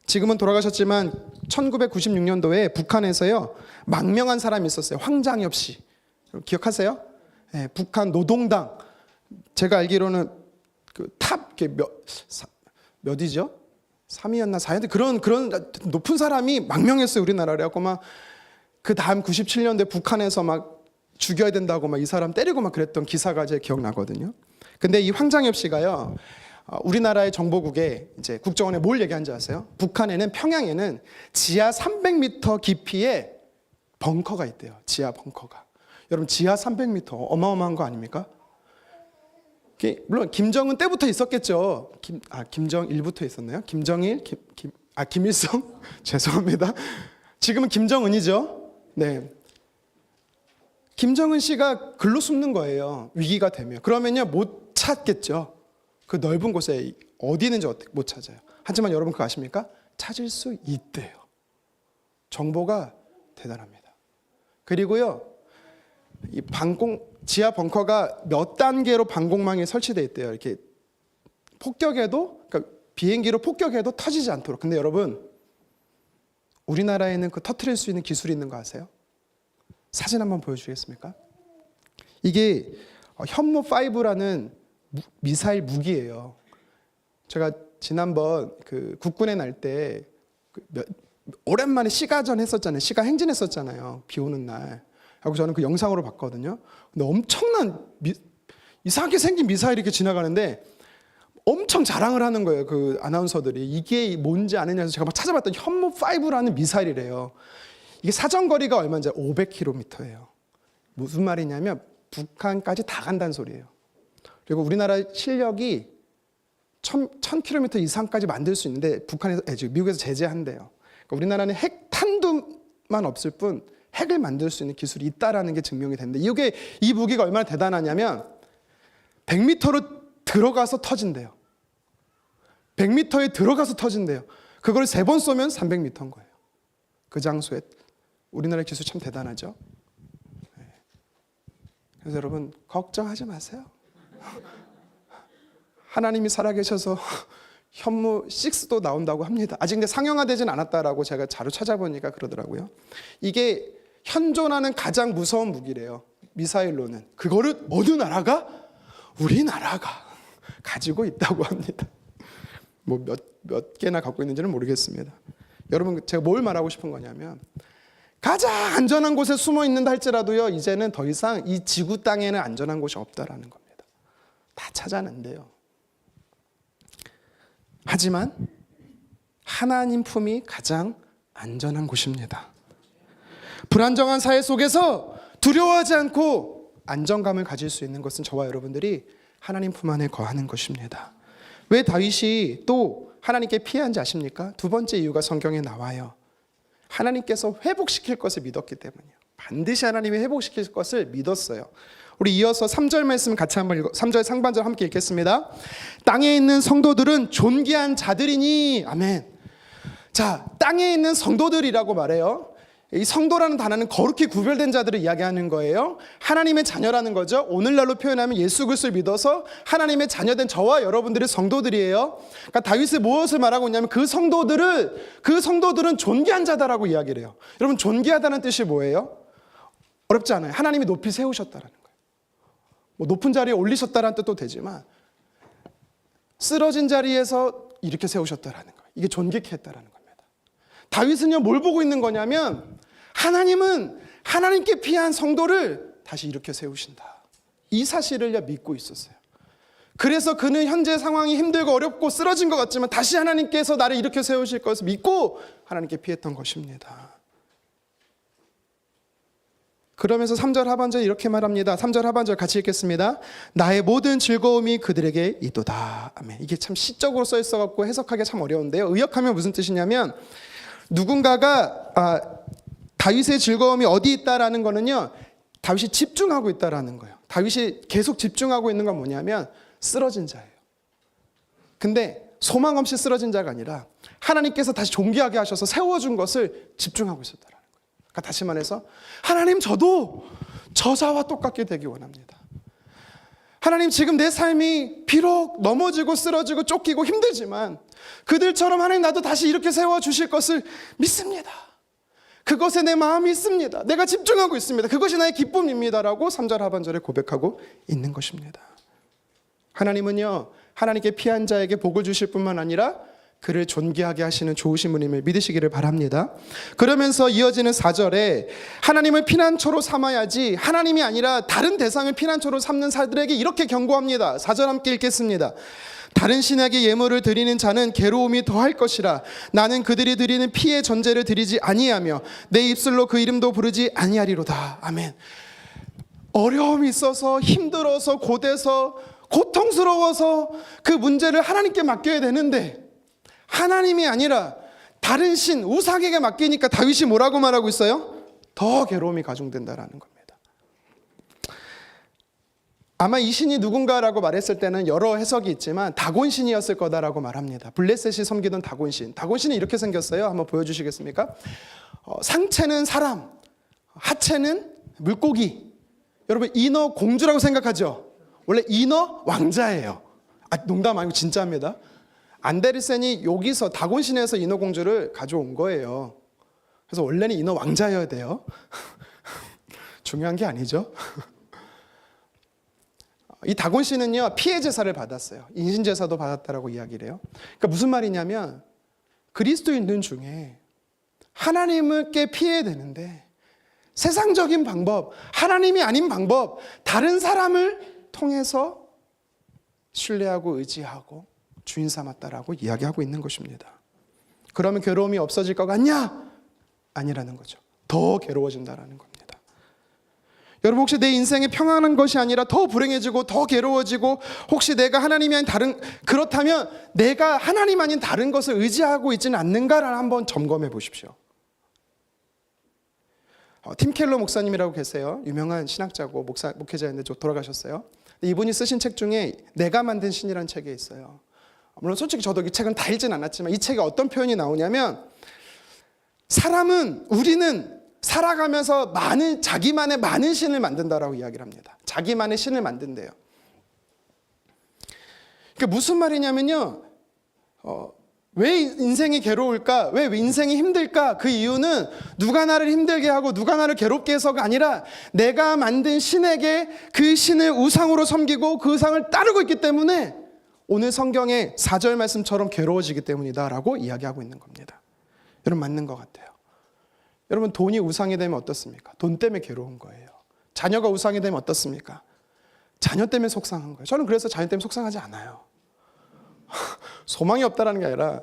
지금은 돌아가셨지만 1996년도에 북한에서요, 망명한 사람이 있었어요. 황장엽 씨. 기억하세요? 네, 북한 노동당. 제가 알기로는 그탑 몇이죠? 3위였나 4위였나 그런 높은 사람이 망명했어요, 우리나라를. 그래갖고 막 그 다음 97년도에 북한에서 막 죽여야 된다고 막 이 사람 때리고 막 그랬던 기사가 제 기억나거든요. 근데 이 황장엽 씨가요, 우리나라의 정보국에 이제 국정원에 뭘 얘기한지 아세요? 북한에는, 평양에는 지하 300m 깊이에 벙커가 있대요. 지하 벙커가. 여러분, 지하 300m 어마어마한 거 아닙니까? 물론 김정은 때부터 있었겠죠. 김정일부터 있었나요? 김정일, 김일성? 죄송합니다. 지금은 김정은이죠. 네. 김정은 씨가 글로 숨는 거예요. 위기가 되면. 그러면요, 못 찾겠죠. 그 넓은 곳에 어디 있는지 못 찾아요. 하지만 여러분 그거 아십니까? 찾을 수 있대요. 정보가 대단합니다. 그리고요, 이 지하 벙커가 몇 단계로 방공망이 설치되어 있대요. 이렇게 폭격해도, 그러니까 비행기로 폭격해도 터지지 않도록. 근데 여러분, 우리나라에는 그 터트릴 수 있는 기술이 있는 거 아세요? 사진 한번 보여주겠습니까? 이게 현무5라는 미사일 무기예요. 제가 지난번 그 국군의 날 때 오랜만에 시가전 했었잖아요. 시가 행진했었잖아요. 비 오는 날. 하고 저는 그 영상으로 봤거든요. 근데 엄청난 이상하게 생긴 미사일이 이렇게 지나가는데 엄청 자랑을 하는 거예요. 그 아나운서들이. 이게 뭔지 아느냐 해서 제가 막 찾아봤더니 현무5라는 미사일이래요. 이게 사정거리가 얼마인지 500km예요. 무슨 말이냐면 북한까지 다 간다는 소리예요. 그리고 우리나라 실력이 1000km 이상까지 만들 수 있는데 미국에서 제재한대요. 그러니까 우리나라는 핵 탄두만 없을 뿐 핵을 만들 수 있는 기술이 있다라는 게 증명이 됐는데, 이 무기가 얼마나 대단하냐면 100m로 들어가서 터진대요. 100m에 들어가서 터진대요. 그걸 3번 쏘면 300m인 거예요. 그 장소에. 우리나라 기술 참 대단하죠. 그래서 여러분 걱정하지 마세요. 하나님이 살아계셔서 현무 6도 나온다고 합니다. 아직 근데 상용화되진 않았다라고 제가 자료 찾아보니까 그러더라고요. 이게 현존하는 가장 무서운 무기래요. 미사일로는. 그거를 어느 나라가? 우리나라가 가지고 있다고 합니다. 뭐 몇 개나 갖고 있는지는 모르겠습니다. 여러분, 제가 뭘 말하고 싶은 거냐면, 가장 안전한 곳에 숨어 있는다 할지라도요, 이제는 더 이상 이 지구 땅에는 안전한 곳이 없다라는 겁니다. 다 찾아낸대요. 하지만 하나님 품이 가장 안전한 곳입니다. 불안정한 사회 속에서 두려워하지 않고 안정감을 가질 수 있는 것은 저와 여러분들이 하나님 품 안에 거하는 것입니다. 왜 다윗이 또 하나님께 피한지 아십니까? 두 번째 이유가 성경에 나와요. 하나님께서 회복시킬 것을 믿었기 때문이에요. 반드시 하나님이 회복시킬 것을 믿었어요. 우리 이어서 3절 말씀 같이 한번 3절 상반절 함께 읽겠습니다. 땅에 있는 성도들은 존귀한 자들이니. 아멘. 자, 땅에 있는 성도들이라고 말해요. 이 성도라는 단어는 거룩히 구별된 자들을 이야기하는 거예요. 하나님의 자녀라는 거죠. 오늘날로 표현하면 예수 그리스도를 믿어서 하나님의 자녀된 저와 여러분들이 성도들이에요. 그러니까 다윗이 무엇을 말하고 있냐면 그 성도들은 존귀한 자다라고 이야기를 해요. 여러분, 존귀하다는 뜻이 뭐예요? 어렵지 않아요. 하나님이 높이 세우셨다라는 거예요. 뭐 높은 자리에 올리셨다라는 뜻도 되지만 쓰러진 자리에서 이렇게 세우셨다라는 거예요. 이게 존귀케 했다라는 겁니다. 다윗은요, 뭘 보고 있는 거냐면 하나님은 하나님께 피한 성도를 다시 일으켜 세우신다. 이 사실을 믿고 있었어요. 그래서 그는 현재 상황이 힘들고 어렵고 쓰러진 것 같지만 다시 하나님께서 나를 일으켜 세우실 것을 믿고 하나님께 피했던 것입니다. 그러면서 3절 하반절에 이렇게 말합니다. 3절 하반절 같이 읽겠습니다. 나의 모든 즐거움이 그들에게 있도다. 아멘. 이게 참 시적으로 써 있어갖고 해석하기가 참 어려운데요. 의역하면 무슨 뜻이냐면 누군가가 다윗의 즐거움이 어디 있다라는 거는요, 다윗이 집중하고 있다라는 거예요. 다윗이 계속 집중하고 있는 건 뭐냐면 쓰러진 자예요. 근데 소망 없이 쓰러진 자가 아니라 하나님께서 다시 존귀하게 하셔서 세워준 것을 집중하고 있었다라는 거예요. 그러니까 다시 말해서 하나님, 저도 저자와 똑같게 되기 원합니다. 하나님, 지금 내 삶이 비록 넘어지고 쓰러지고 쫓기고 힘들지만 그들처럼 하나님, 나도 다시 이렇게 세워주실 것을 믿습니다. 그것에 내 마음이 있습니다. 내가 집중하고 있습니다. 그것이 나의 기쁨입니다라고 3절 하반절에 고백하고 있는 것입니다. 하나님은요, 하나님께 피한 자에게 복을 주실 뿐만 아니라 그를 존귀하게 하시는 좋으신 분임을 믿으시기를 바랍니다. 그러면서 이어지는 4절에 하나님을 피난처로 삼아야지 하나님이 아니라 다른 대상을 피난처로 삼는 자들에게 이렇게 경고합니다. 4절 함께 읽겠습니다. 다른 신에게 예물을 드리는 자는 괴로움이 더할 것이라. 나는 그들이 드리는 피의 전제를 드리지 아니하며 내 입술로 그 이름도 부르지 아니하리로다. 아멘. 어려움이 있어서 힘들어서 고돼서 고통스러워서 그 문제를 하나님께 맡겨야 되는데 하나님이 아니라 다른 신 우상에게 맡기니까 다윗이 뭐라고 말하고 있어요? 더 괴로움이 가중된다라는 겁니다. 아마 이 신이 누군가라고 말했을 때는 여러 해석이 있지만 다곤신이었을 거다라고 말합니다. 블레셋이 섬기던 다곤신. 다곤신이 이렇게 생겼어요. 한번 보여주시겠습니까? 상체는 사람, 하체는 물고기. 여러분, 인어 공주라고 생각하죠? 원래 인어 왕자예요. 농담 아니고 진짜입니다. 안데르센이 여기서 다곤신에서 인어 공주를 가져온 거예요. 그래서 원래는 인어 왕자여야 돼요. 중요한 게 아니죠. 이 다곤신은요, 피해 제사를 받았어요. 인신 제사도 받았다라고 이야기를 해요. 그러니까 무슨 말이냐면 그리스도인들 중에 하나님께 피해야 되는데 세상적인 방법, 하나님이 아닌 방법, 다른 사람을 통해서 신뢰하고 의지하고 주인 삼았다라고 이야기하고 있는 것입니다. 그러면 괴로움이 없어질 것 같냐? 아니라는 거죠. 더 괴로워진다라는 겁니다. 여러분, 혹시 내 인생이 평안한 것이 아니라 더 불행해지고 더 괴로워지고 혹시 내가 하나님이 아닌 그렇다면 내가 하나님 아닌 다른 것을 의지하고 있지는 않는가를 한번 점검해 보십시오. 팀 켈러 목사님이라고 계세요. 유명한 신학자고 목회자인데 돌아가셨어요. 이분이 쓰신 책 중에 내가 만든 신이라는 책이 있어요. 물론 솔직히 저도 이 책은 다 읽진 않았지만 이 책에 어떤 표현이 나오냐면 우리는 살아가면서 자기만의 많은 신을 만든다라고 이야기를 합니다. 자기만의 신을 만든대요. 그게 무슨 말이냐면요, 왜 인생이 괴로울까? 왜 인생이 힘들까? 그 이유는 누가 나를 힘들게 하고 누가 나를 괴롭게 해서가 아니라 내가 만든 신에게 그 신을 우상으로 섬기고 그 우상을 따르고 있기 때문에 오늘 성경의 4절 말씀처럼 괴로워지기 때문이다라고 이야기하고 있는 겁니다. 여러분, 맞는 것 같아요. 여러분, 돈이 우상이 되면 어떻습니까? 돈 때문에 괴로운 거예요. 자녀가 우상이 되면 어떻습니까? 자녀 때문에 속상한 거예요. 저는 그래서 자녀 때문에 속상하지 않아요. 소망이 없다라는 게 아니라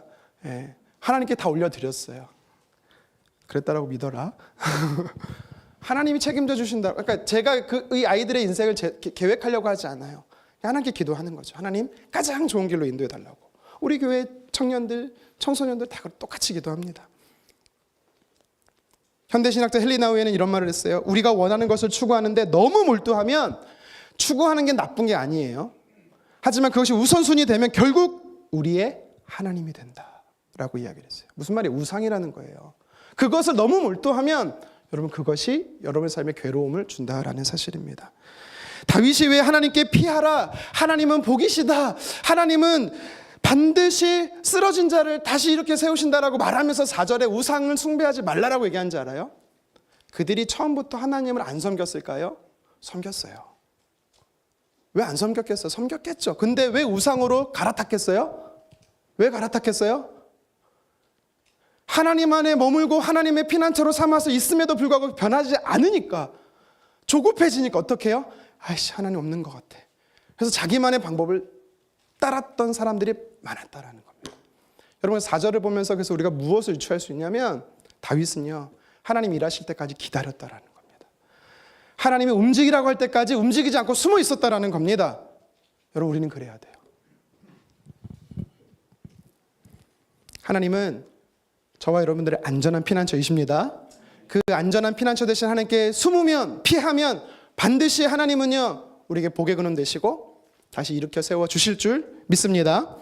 하나님께 다 올려드렸어요. 그랬다라고 믿어라. 하나님이 책임져 주신다. 그러니까 제가 이 아이들의 인생을 계획하려고 하지 않아요. 하나님께 기도하는 거죠. 하나님, 가장 좋은 길로 인도해 달라고. 우리 교회 청년들, 청소년들 다 똑같이 기도합니다. 현대신학자 헨리 나우에는 이런 말을 했어요. 우리가 원하는 것을 추구하는데 너무 몰두하면 추구하는 게 나쁜 게 아니에요. 하지만 그것이 우선순위 되면 결국 우리의 하나님이 된다라고 이야기를 했어요. 무슨 말이에요? 우상이라는 거예요. 그것을 너무 몰두하면 여러분, 그것이 여러분의 삶에 괴로움을 준다라는 사실입니다. 다윗이 왜 하나님께 피하라, 하나님은 복이시다, 하나님은 반드시 쓰러진 자를 다시 이렇게 세우신다라고 말하면서 4절에 우상을 숭배하지 말라라고 얘기한지 알아요? 그들이 처음부터 하나님을 안 섬겼을까요? 섬겼어요. 왜 안 섬겼겠어요? 섬겼겠죠. 근데 왜 우상으로 갈아탔겠어요? 왜 갈아탔겠어요? 하나님 안에 머물고 하나님의 피난처로 삼아서 있음에도 불구하고 변하지 않으니까, 조급해지니까 어떻게 해요? 아이씨, 하나님 없는 것 같아. 그래서 자기만의 방법을 따랐던 사람들이 많았다라는 겁니다. 여러분 4절을 보면서 그래서 우리가 무엇을 유추할 수 있냐면 다윗은요 하나님 일하실 때까지 기다렸다라는 겁니다. 하나님이 움직이라고 할 때까지 움직이지 않고 숨어 있었다라는 겁니다. 여러분 우리는 그래야 돼요. 하나님은 저와 여러분들의 안전한 피난처이십니다. 그 안전한 피난처 대신 하나님께 숨으면 피하면 반드시 하나님은요 우리에게 복의 근원 되시고 다시 일으켜 세워 주실 줄 믿습니다.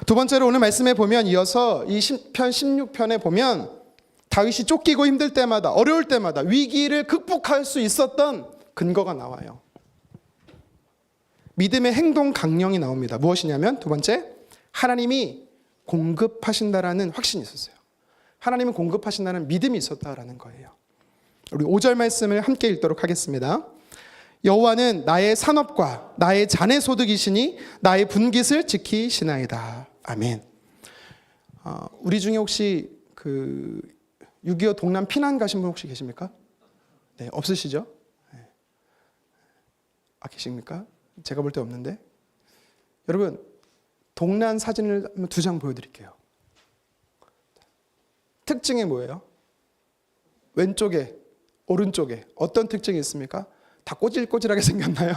두 번째로 오늘 말씀에 보면 이어서 이 시편 16편에 보면 다윗이 쫓기고 힘들 때마다 어려울 때마다 위기를 극복할 수 있었던 근거가 나와요. 믿음의 행동 강령이 나옵니다. 무엇이냐면 두 번째, 하나님이 공급하신다라는 확신이 있었어요. 하나님은 공급하신다는 믿음이 있었다라는 거예요. 우리 5절 말씀을 함께 읽도록 하겠습니다. 여호와는 나의 산업과 나의 잔의 소득이시니 나의 분깃을 지키시나이다. 아멘. 우리 중에 혹시 그 6.25 동남 피난 가신 분 혹시 계십니까? 네, 없으시죠? 네. 계십니까? 제가 볼 때 없는데. 여러분, 동난 사진을 2장 보여드릴게요. 특징이 뭐예요? 왼쪽에, 오른쪽에 어떤 특징이 있습니까? 다 꼬질꼬질하게 생겼나요?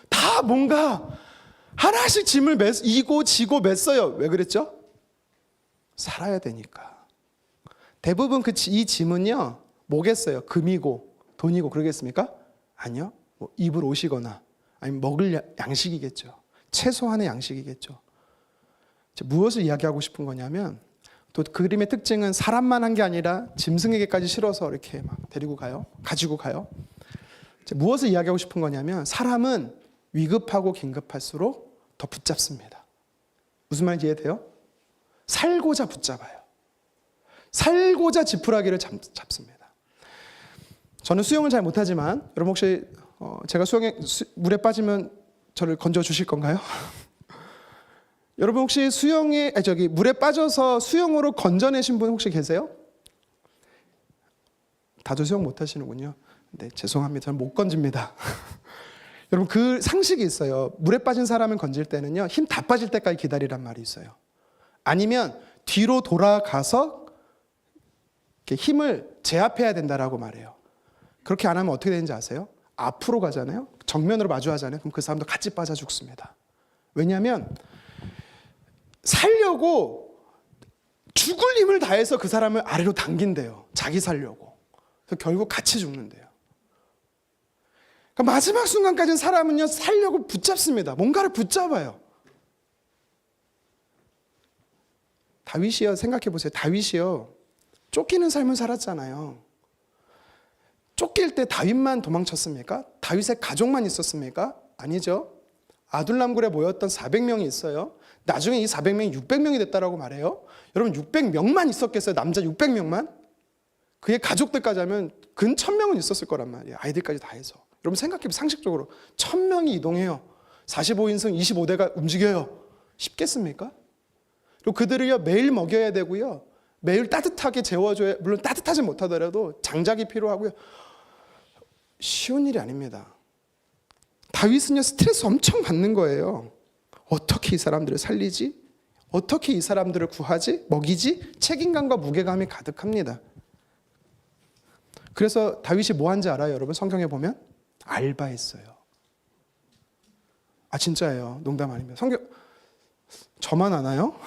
다 뭔가 하나씩 짐을 이고 지고 맸어요. 왜 그랬죠? 살아야 되니까. 대부분 이 짐은요 뭐겠어요? 금이고 돈이고 그러겠습니까? 아니요. 뭐 입을 옷이거나 아니면 먹을 양식이겠죠. 최소한의 양식이겠죠. 무엇을 이야기하고 싶은 거냐면 또 그림의 특징은 사람만 한 게 아니라 짐승에게까지 실어서 이렇게 막 데리고 가요. 가지고 가요. 무엇을 이야기하고 싶은 거냐면 사람은 위급하고 긴급할수록 더 붙잡습니다. 무슨 말인지 이해돼요? 살고자 붙잡아요. 살고자 지푸라기를 잡습니다. 저는 수영을 잘 못하지만 여러분 혹시 제가 물에 빠지면 저를 건져 주실 건가요? 여러분 혹시 물에 빠져서 수영으로 건져내신 분 혹시 계세요? 다들 수영 못하시는군요. 네, 죄송합니다. 저는 못 건집니다. 여러분 그 상식이 있어요. 물에 빠진 사람을 건질 때는요 힘 다 빠질 때까지 기다리란 말이 있어요. 아니면 뒤로 돌아가서 이렇게 힘을 제압해야 된다라고 말해요. 그렇게 안 하면 어떻게 되는지 아세요? 앞으로 가잖아요. 정면으로 마주하잖아요. 그럼 그 사람도 같이 빠져 죽습니다. 왜냐하면 살려고 죽을 힘을 다해서 그 사람을 아래로 당긴대요. 자기 살려고. 그래서 결국 같이 죽는데요. 그러니까 마지막 순간까지는 사람은요 살려고 붙잡습니다. 뭔가를 붙잡아요. 다윗이요 생각해 보세요. 다윗이요 쫓기는 삶을 살았잖아요. 쫓길 때 다윗만 도망쳤습니까? 다윗의 가족만 있었습니까? 아니죠. 아둘람굴에 모였던 400명이 있어요. 나중에 이 400명이 600명이 됐다라고 말해요. 여러분 600명만 있었겠어요? 남자 600명만? 그의 가족들까지 하면 근 1000명은 있었을 거란 말이에요. 아이들까지 다 해서. 여러분 생각해보세요. 상식적으로 1000명이 이동해요. 45인승 25대가 움직여요. 쉽겠습니까? 그리고 그들을요 매일 먹여야 되고요. 매일 따뜻하게 재워줘야, 물론 따뜻하지 못하더라도 장작이 필요하고요. 쉬운 일이 아닙니다. 다윗은요 스트레스 엄청 받는 거예요. 어떻게 이 사람들을 살리지? 어떻게 이 사람들을 구하지? 먹이지? 책임감과 무게감이 가득합니다. 그래서 다윗이 뭐 한지 알아요? 여러분 성경에 보면 알바했어요. 진짜예요. 농담 아닙니다. 저만 아나요?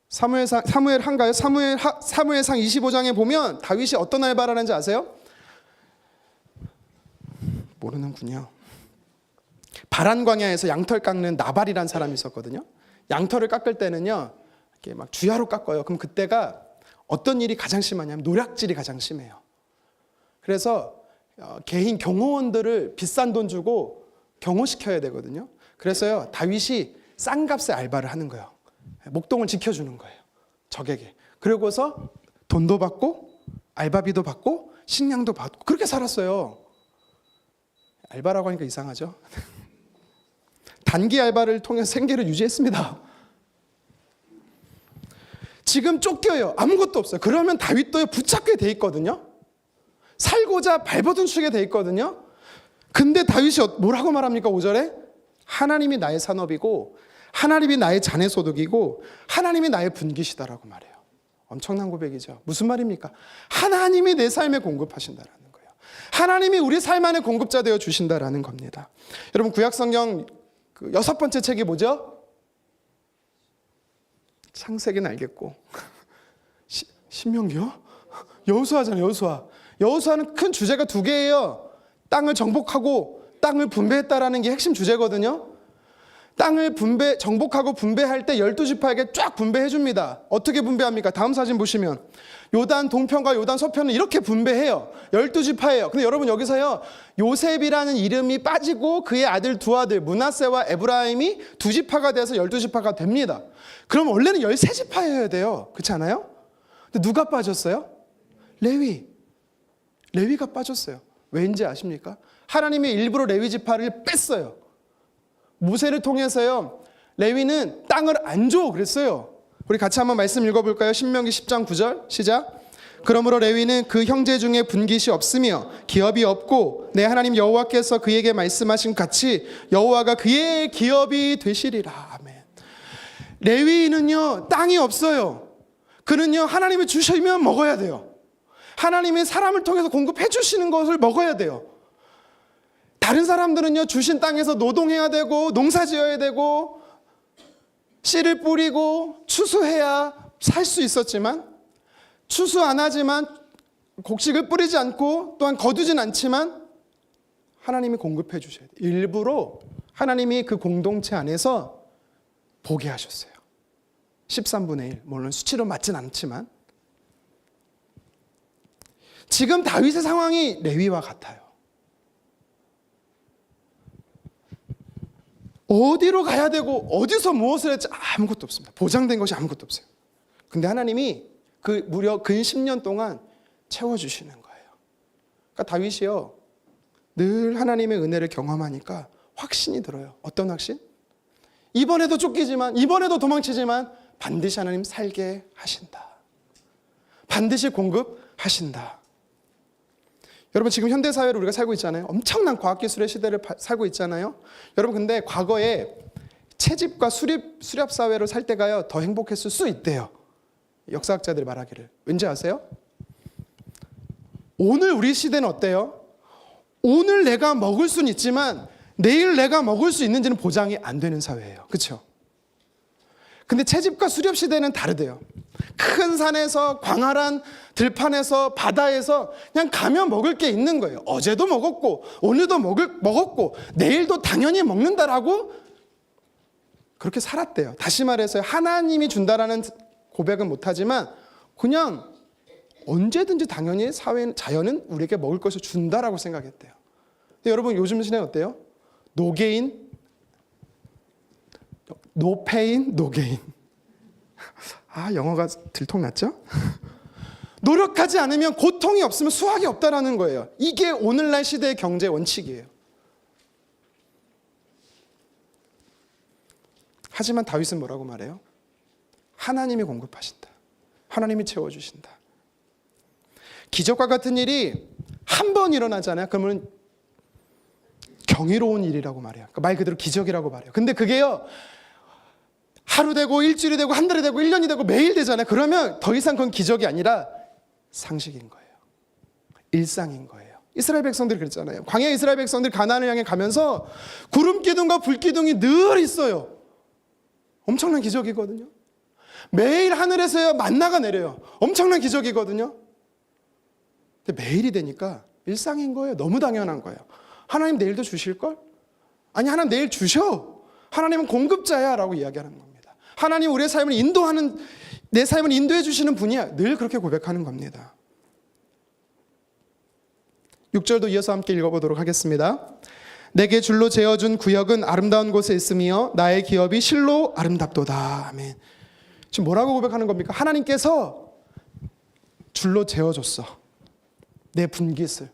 사무엘한가요? 사무엘상 25장에 보면 다윗이 어떤 알바를 하는지 아세요? 모르는군요. 바란 광야에서 양털 깎는 나발이라는 사람이 있었거든요. 양털을 깎을 때는요 이렇게 막 주야로 깎아요. 그럼 그때가 어떤 일이 가장 심하냐면 노략질이 가장 심해요. 그래서 개인 경호원들을 비싼 돈 주고 경호시켜야 되거든요. 그래서요 다윗이 싼 값에 알바를 하는 거예요. 목동을 지켜주는 거예요. 적에게. 그러고서 돈도 받고 알바비도 받고 식량도 받고 그렇게 살았어요. 알바라고 하니까 이상하죠? 단기 알바를 통해 생계를 유지했습니다. 지금 쫓겨요. 아무것도 없어요. 그러면 다윗도 붙잡게 돼 있거든요. 살고자 발버둥 치게 돼 있거든요. 근데 다윗이 뭐라고 말합니까? 5절에 하나님이 나의 산업이고 하나님이 나의 자네 소득이고 하나님이 나의 분기시다라고 말해요. 엄청난 고백이죠. 무슨 말입니까? 하나님이 내 삶에 공급하신다라는 거예요. 하나님이 우리 삶 안에 공급자 되어 주신다라는 겁니다. 여러분 구약성경 그 6번째 책이 뭐죠? 창세기는 알겠고 신명기요? 여호수아잖아요. 여호수아는 큰 주제가 2개예요. 땅을 정복하고 땅을 분배했다라는 게 핵심 주제거든요. 땅을 정복하고 분배할 때 12지파에게 쫙 분배해 줍니다. 어떻게 분배합니까? 다음 사진 보시면 요단 동편과 요단 서편은 이렇게 분배해요. 12지파예요. 근데 여러분 여기서요, 요셉이라는 이름이 빠지고 그의 아들 2아들 므낫세와 에브라임이 2지파가 돼서 12지파가 됩니다. 그럼 원래는 13지파여야 돼요. 그렇지 않아요? 근데 누가 빠졌어요? 레위가 빠졌어요. 왠지 아십니까? 하나님이 일부러 레위 지파를 뺐어요. 모세를 통해서요, 레위는 땅을 안 줘 그랬어요. 우리 같이 한번 말씀 읽어볼까요? 신명기 10장 9절 시작. 그러므로 레위는 그 형제 중에 분깃이 없으며 기업이 없고 내 하나님 여호와께서 그에게 말씀하신 같이 여호와가 그의 기업이 되시리라. 아멘. 레위는요, 땅이 없어요. 그는요, 하나님이 주시면 먹어야 돼요. 하나님이 사람을 통해서 공급해 주시는 것을 먹어야 돼요. 다른 사람들은요, 주신 땅에서 노동해야 되고 농사 지어야 되고 씨를 뿌리고 추수해야 살 수 있었지만, 추수 안 하지만 곡식을 뿌리지 않고 또한 거두진 않지만 하나님이 공급해 주셔야 돼요. 일부러 하나님이 그 공동체 안에서 보게 하셨어요. 13분의 1, 물론 수치로 맞진 않지만. 지금 다윗의 상황이 레위와 같아요. 어디로 가야 되고 어디서 무엇을 할지 아무것도 없습니다. 보장된 것이 아무것도 없어요. 근데 하나님이 그 무려 근 10년 동안 채워주시는 거예요. 그러니까 다윗이요, 늘 하나님의 은혜를 경험하니까 확신이 들어요. 어떤 확신? 이번에도 쫓기지만, 이번에도 도망치지만 반드시 하나님 살게 하신다. 반드시 공급하신다. 여러분 지금 현대사회를 우리가 살고 있잖아요. 엄청난 과학기술의 시대를 살고 있잖아요. 여러분 근데 과거에 채집과 수렵사회로 살 때가요, 더 행복했을 수 있대요. 역사학자들이 말하기를. 왠지 아세요? 오늘 우리 시대는 어때요? 오늘 내가 먹을 수는 있지만 내일 내가 먹을 수 있는지는 보장이 안 되는 사회예요. 그렇죠? 근데 채집과 수렵 시대는 다르대요. 큰 산에서, 광활한 들판에서, 바다에서 그냥 가면 먹을 게 있는 거예요. 어제도 먹었고 오늘도 먹었고 내일도 당연히 먹는다라고 그렇게 살았대요. 다시 말해서 하나님이 준다라는 고백은 못하지만 그냥 언제든지 당연히 자연은 우리에게 먹을 것을 준다라고 생각했대요. 근데 여러분 요즘 시대 어때요? 노게인, 노페인, 노게인. 영어가 들통났죠? 노력하지 않으면, 고통이 없으면 수확이 없다라는 거예요. 이게 오늘날 시대의 경제 원칙이에요. 하지만 다윗은 뭐라고 말해요? 하나님이 공급하신다. 하나님이 채워주신다. 기적과 같은 일이 한 번 일어나잖아요. 그러면 경이로운 일이라고 말해요. 그러니까 말 그대로 기적이라고 말해요. 근데 그게요, 하루 되고 일주일이 되고 한 달이 되고 1년이 되고 매일 되잖아요. 그러면 더 이상 그건 기적이 아니라 상식인 거예요. 일상인 거예요. 이스라엘 백성들이 그랬잖아요. 광야 이스라엘 백성들이 가나안을 향해 가면서 구름 기둥과 불 기둥이 늘 있어요. 엄청난 기적이거든요. 매일 하늘에서요 만나가 내려요. 엄청난 기적이거든요. 근데 매일이 되니까 일상인 거예요. 너무 당연한 거예요. 하나님 내일도 주실걸? 아니 하나님 내일 주셔. 하나님은 공급자야 라고 이야기하는 겁니다. 하나님 우리의 삶을 인도하는, 내 삶을 인도해 주시는 분이야. 늘 그렇게 고백하는 겁니다. 6절도 이어서 함께 읽어보도록 하겠습니다. 내게 줄로 재어준 구역은 아름다운 곳에 있으며 나의 기업이 실로 아름답도다. 아멘. 지금 뭐라고 고백하는 겁니까? 하나님께서 줄로 재어줬어. 내 분깃을.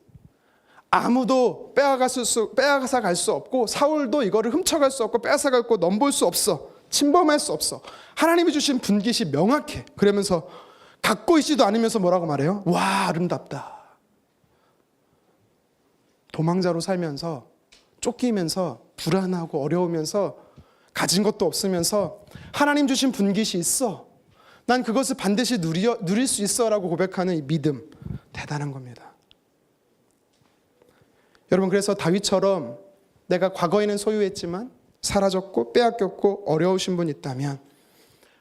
아무도 빼앗아 갈 수 없고, 사울도 이거를 훔쳐갈 수 없고, 빼앗아 갈고 넘볼 수 없어. 침범할 수 없어. 하나님이 주신 분깃이 명확해. 그러면서 갖고 있지도 않으면서 뭐라고 말해요? 와, 아름답다. 도망자로 살면서 쫓기면서 불안하고 어려우면서 가진 것도 없으면서 하나님 주신 분깃이 있어. 난 그것을 반드시 누릴 수 있어라고 고백하는 이 믿음, 대단한 겁니다. 여러분, 그래서 다윗처럼 내가 과거에는 소유했지만 사라졌고 빼앗겼고 어려우신 분 있다면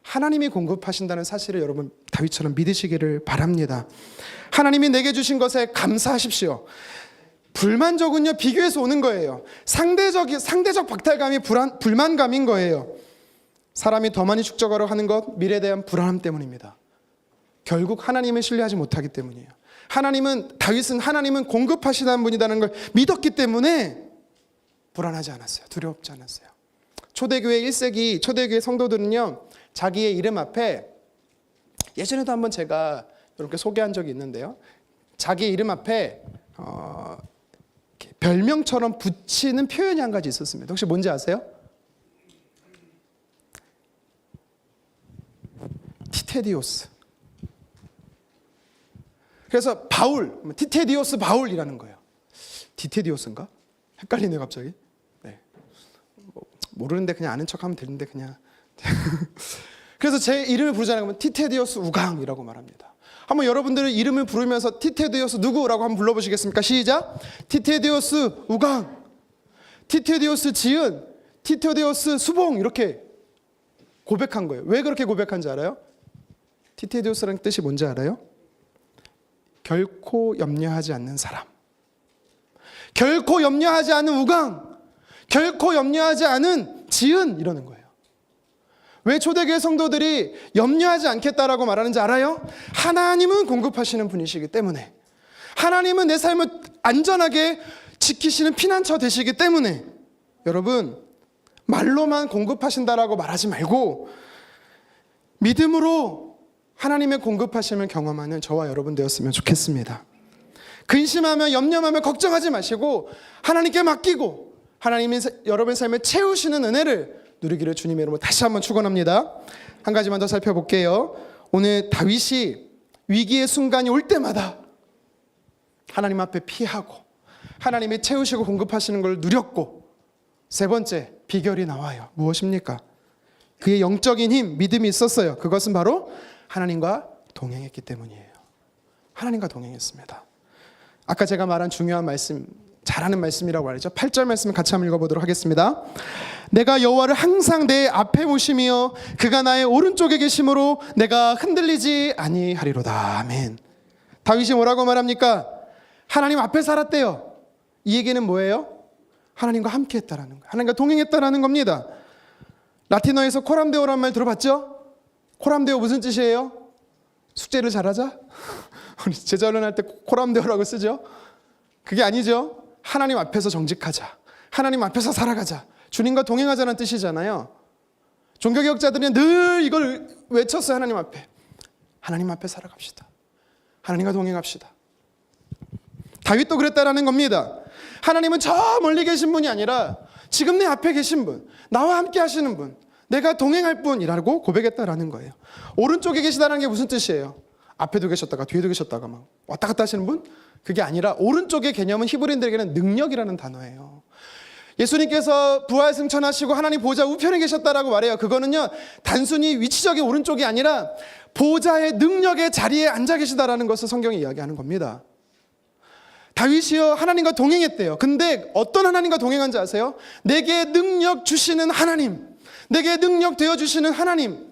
하나님이 공급하신다는 사실을 여러분 다윗처럼 믿으시기를 바랍니다. 하나님이 내게 주신 것에 감사하십시오. 불만족은요, 비교해서 오는 거예요. 상대적 박탈감이 불만감인 거예요. 사람이 더 많이 축적하려 하는 것, 미래에 대한 불안함 때문입니다. 결국 하나님을 신뢰하지 못하기 때문이에요. 다윗은 하나님은 공급하시는 분이라는 걸 믿었기 때문에 불안하지 않았어요. 두렵지 않았어요. 초대교회 1세기 초대교회 성도들은요, 자기의 이름 앞에, 예전에도 한번 제가 이렇게 소개한 적이 있는데요, 자기의 이름 앞에 별명처럼 붙이는 표현이 한 가지 있었습니다. 혹시 뭔지 아세요? 티테디오스. 그래서 바울, 티테디오스 바울이라는 거예요. 디테디오스인가? 헷갈리네요 갑자기. 네. 모르는데 그냥 아는 척하면 되는데 그냥. 그래서 제 이름을 부르자는 거면 티테디오스 우강이라고 말합니다. 한번 여러분들은 이름을 부르면서 티테디오스 누구라고 한번 불러보시겠습니까? 시작. 티테디오스 우강, 티테디오스 지은, 티테디오스 수봉, 이렇게 고백한 거예요. 왜 그렇게 고백한지 알아요? 티테디오스라는 뜻이 뭔지 알아요? 결코 염려하지 않는 사람, 결코 염려하지 않은 우강, 결코 염려하지 않은 지은, 이러는 거예요. 왜 초대교회 성도들이 염려하지 않겠다라고 말하는지 알아요? 하나님은 공급하시는 분이시기 때문에, 하나님은 내 삶을 안전하게 지키시는 피난처 되시기 때문에, 여러분 말로만 공급하신다라고 말하지 말고 믿음으로 하나님의 공급하심을 경험하는 저와 여러분 되었으면 좋겠습니다. 근심하며 염려하며 걱정하지 마시고 하나님께 맡기고 하나님이 여러분의 삶을 채우시는 은혜를 누리기를 주님의 이름으로 다시 한번 축원합니다. 한 가지만 더 살펴볼게요. 오늘 다윗이 위기의 순간이 올 때마다 하나님 앞에 피하고 하나님이 채우시고 공급하시는 걸 누렸고, 세 번째 비결이 나와요. 무엇입니까? 그의 영적인 힘, 믿음이 있었어요. 그것은 바로 하나님과 동행했기 때문이에요. 하나님과 동행했습니다. 아까 제가 말한 중요한 말씀, 잘하는 말씀이라고 말이죠. 8절 말씀을 같이 한번 읽어보도록 하겠습니다. 내가 여호와를 항상 내 앞에 모시며 그가 나의 오른쪽에 계심으로 내가 흔들리지 아니하리로다. 아멘. 다윗이 뭐라고 말합니까? 하나님 앞에 살았대요. 이 얘기는 뭐예요? 하나님과 함께 했다라는 거예요. 하나님과 동행했다라는 겁니다. 라틴어에서 코람데오란 말 들어봤죠? 코람데오 무슨 뜻이에요? 숙제를 잘하자? 우리 제자훈련할 때 코람데오라고 쓰죠? 그게 아니죠. 하나님 앞에서 정직하자, 하나님 앞에서 살아가자, 주님과 동행하자는 뜻이잖아요. 종교개혁자들은 늘 이걸 외쳤어요. 하나님 앞에 살아갑시다, 하나님과 동행합시다. 다윗도 그랬다라는 겁니다. 하나님은 저 멀리 계신 분이 아니라 지금 내 앞에 계신 분, 나와 함께 하시는 분, 내가 동행할 분이라고 고백했다라는 거예요. 오른쪽에 계시다는 게 무슨 뜻이에요? 앞에도 계셨다가 뒤에도 계셨다가 막 왔다 갔다 하시는 분? 그게 아니라 오른쪽의 개념은 히브리인들에게는 능력이라는 단어예요. 예수님께서 부활 승천하시고 하나님 보좌 우편에 계셨다라고 말해요. 그거는요, 단순히 위치적인 오른쪽이 아니라 보좌의 능력의 자리에 앉아 계시다라는 것을 성경이 이야기하는 겁니다. 다윗이요, 하나님과 동행했대요. 근데 어떤 하나님과 동행한지 아세요? 내게 능력 주시는 하나님, 내게 능력 되어주시는 하나님.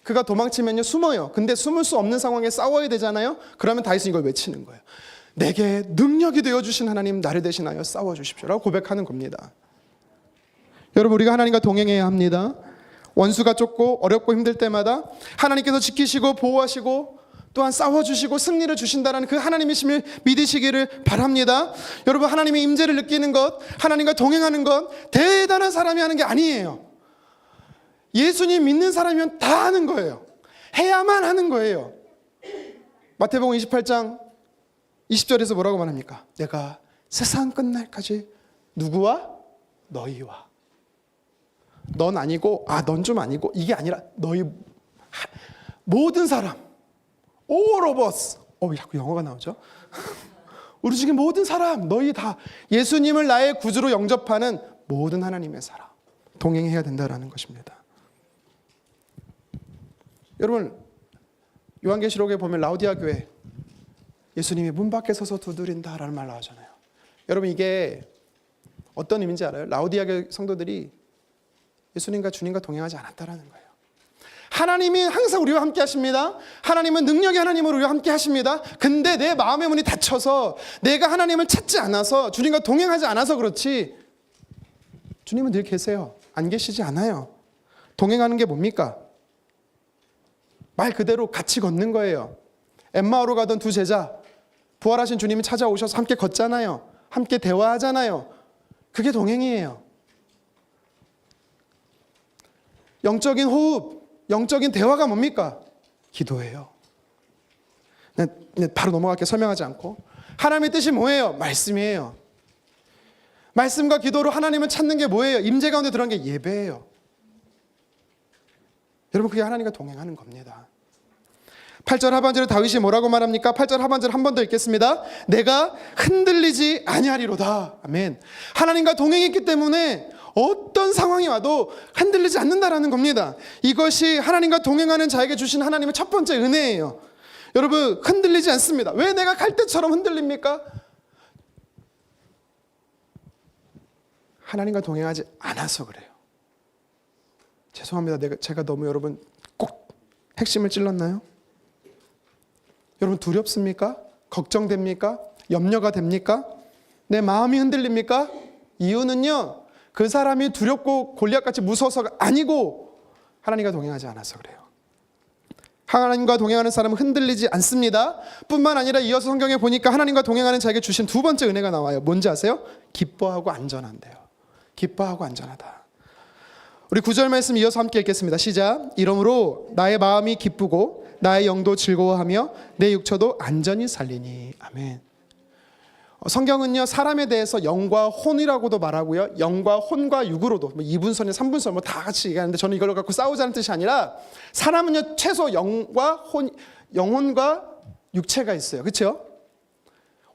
그가 도망치면요 숨어요. 근데 숨을 수 없는 상황에 싸워야 되잖아요. 그러면 다윗은 이걸 외치는 거예요. 내게 능력이 되어주신 하나님, 나를 대신하여 싸워주십시오 라고 고백하는 겁니다. 여러분, 우리가 하나님과 동행해야 합니다. 원수가 쫓고 어렵고 힘들 때마다 하나님께서 지키시고 보호하시고 또한 싸워주시고 승리를 주신다는 그 하나님이심을 믿으시기를 바랍니다. 여러분, 하나님의 임재를 느끼는 것, 하나님과 동행하는 것 대단한 사람이 하는 게 아니에요. 예수님 믿는 사람이면 다 하는 거예요. 해야만 하는 거예요. 마태복음 28장 20절에서 뭐라고 말합니까? 내가 세상 끝날까지 누구와? 너희와. 넌 아니고, 넌 좀 아니고, 이게 아니라 너희 모든 사람, all of us. 자꾸 영어가 나오죠? 우리 중에 모든 사람, 너희 다 예수님을 나의 구주로 영접하는 모든 하나님의 사람 동행해야 된다라는 것입니다. 여러분, 요한계시록에 보면 라우디아 교회 예수님이 문 밖에 서서 두드린다라는 말 나오잖아요. 여러분, 이게 어떤 의미인지 알아요? 라우디아 교회 성도들이 예수님과 주님과 동행하지 않았다라는 거예요. 하나님이 항상 우리와 함께 하십니다. 하나님은 능력의 하나님으로 우리와 함께 하십니다. 근데 내 마음의 문이 닫혀서 내가 하나님을 찾지 않아서 주님과 동행하지 않아서 그렇지, 주님은 늘 계세요. 안 계시지 않아요. 동행하는 게 뭡니까? 말 그대로 같이 걷는 거예요. 엠마오로 가던 두 제자, 부활하신 주님이 찾아오셔서 함께 걷잖아요. 함께 대화하잖아요. 그게 동행이에요. 영적인 호흡, 영적인 대화가 뭡니까? 기도예요. 바로 넘어갈게, 설명하지 않고. 하나님의 뜻이 뭐예요? 말씀이에요. 말씀과 기도로 하나님을 찾는 게 뭐예요? 임재 가운데 들어간 게 예배예요. 여러분, 그게 하나님과 동행하는 겁니다. 8절 하반절에 다윗이 뭐라고 말합니까? 8절 하반절 한 번 더 읽겠습니다. 내가 흔들리지 아니하리로다. 아멘. 하나님과 동행했기 때문에 어떤 상황이 와도 흔들리지 않는다라는 겁니다. 이것이 하나님과 동행하는 자에게 주신 하나님의 첫 번째 은혜예요. 여러분, 흔들리지 않습니다. 왜 내가 갈대처럼 흔들립니까? 하나님과 동행하지 않아서 그래요. 죄송합니다. 제가 너무 여러분 꼭 핵심을 찔렀나요? 여러분, 두렵습니까? 걱정됩니까? 염려가 됩니까? 내 마음이 흔들립니까? 이유는요, 그 사람이 두렵고 골리앗같이 무서워서가 아니고 하나님과 동행하지 않아서 그래요. 하나님과 동행하는 사람은 흔들리지 않습니다. 뿐만 아니라 이어서 성경에 보니까 하나님과 동행하는 자에게 주신 두 번째 은혜가 나와요. 뭔지 아세요? 기뻐하고 안전한데요. 기뻐하고 안전하다. 우리 9절 말씀 이어서 함께 읽겠습니다. 시작. 이러므로 나의 마음이 기쁘고 나의 영도 즐거워하며 내 육처도 안전히 살리니. 아멘. 성경은요, 사람에 대해서 영과 혼이라고도 말하고요, 영과 혼과 육으로도, 2분선이 3분선 뭐 다 같이 얘기하는데, 저는 이걸 갖고 싸우자는 뜻이 아니라, 사람은요 최소 영혼과 육체가 있어요. 그렇죠?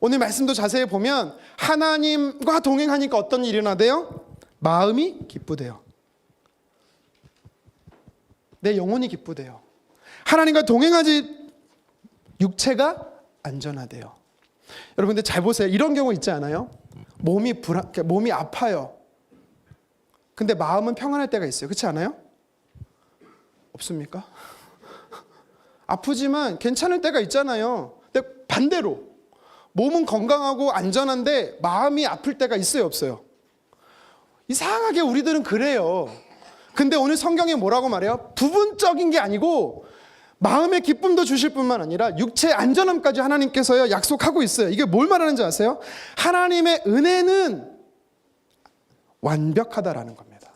오늘 말씀도 자세히 보면 하나님과 동행하니까 어떤 일이 일어나대요? 마음이 기쁘대요. 내 영혼이 기쁘대요. 하나님과 동행하지 육체가 안전하대요. 여러분, 근데 잘 보세요. 이런 경우 있지 않아요? 몸이 아파요. 근데 마음은 평안할 때가 있어요. 그렇지 않아요? 없습니까? 아프지만 괜찮을 때가 있잖아요. 근데 반대로 몸은 건강하고 안전한데 마음이 아플 때가 있어요, 없어요? 이상하게 우리들은 그래요. 근데 오늘 성경이 뭐라고 말해요? 부분적인 게 아니고 마음의 기쁨도 주실 뿐만 아니라 육체의 안전함까지 하나님께서요 약속하고 있어요. 이게 뭘 말하는지 아세요? 하나님의 은혜는 완벽하다라는 겁니다.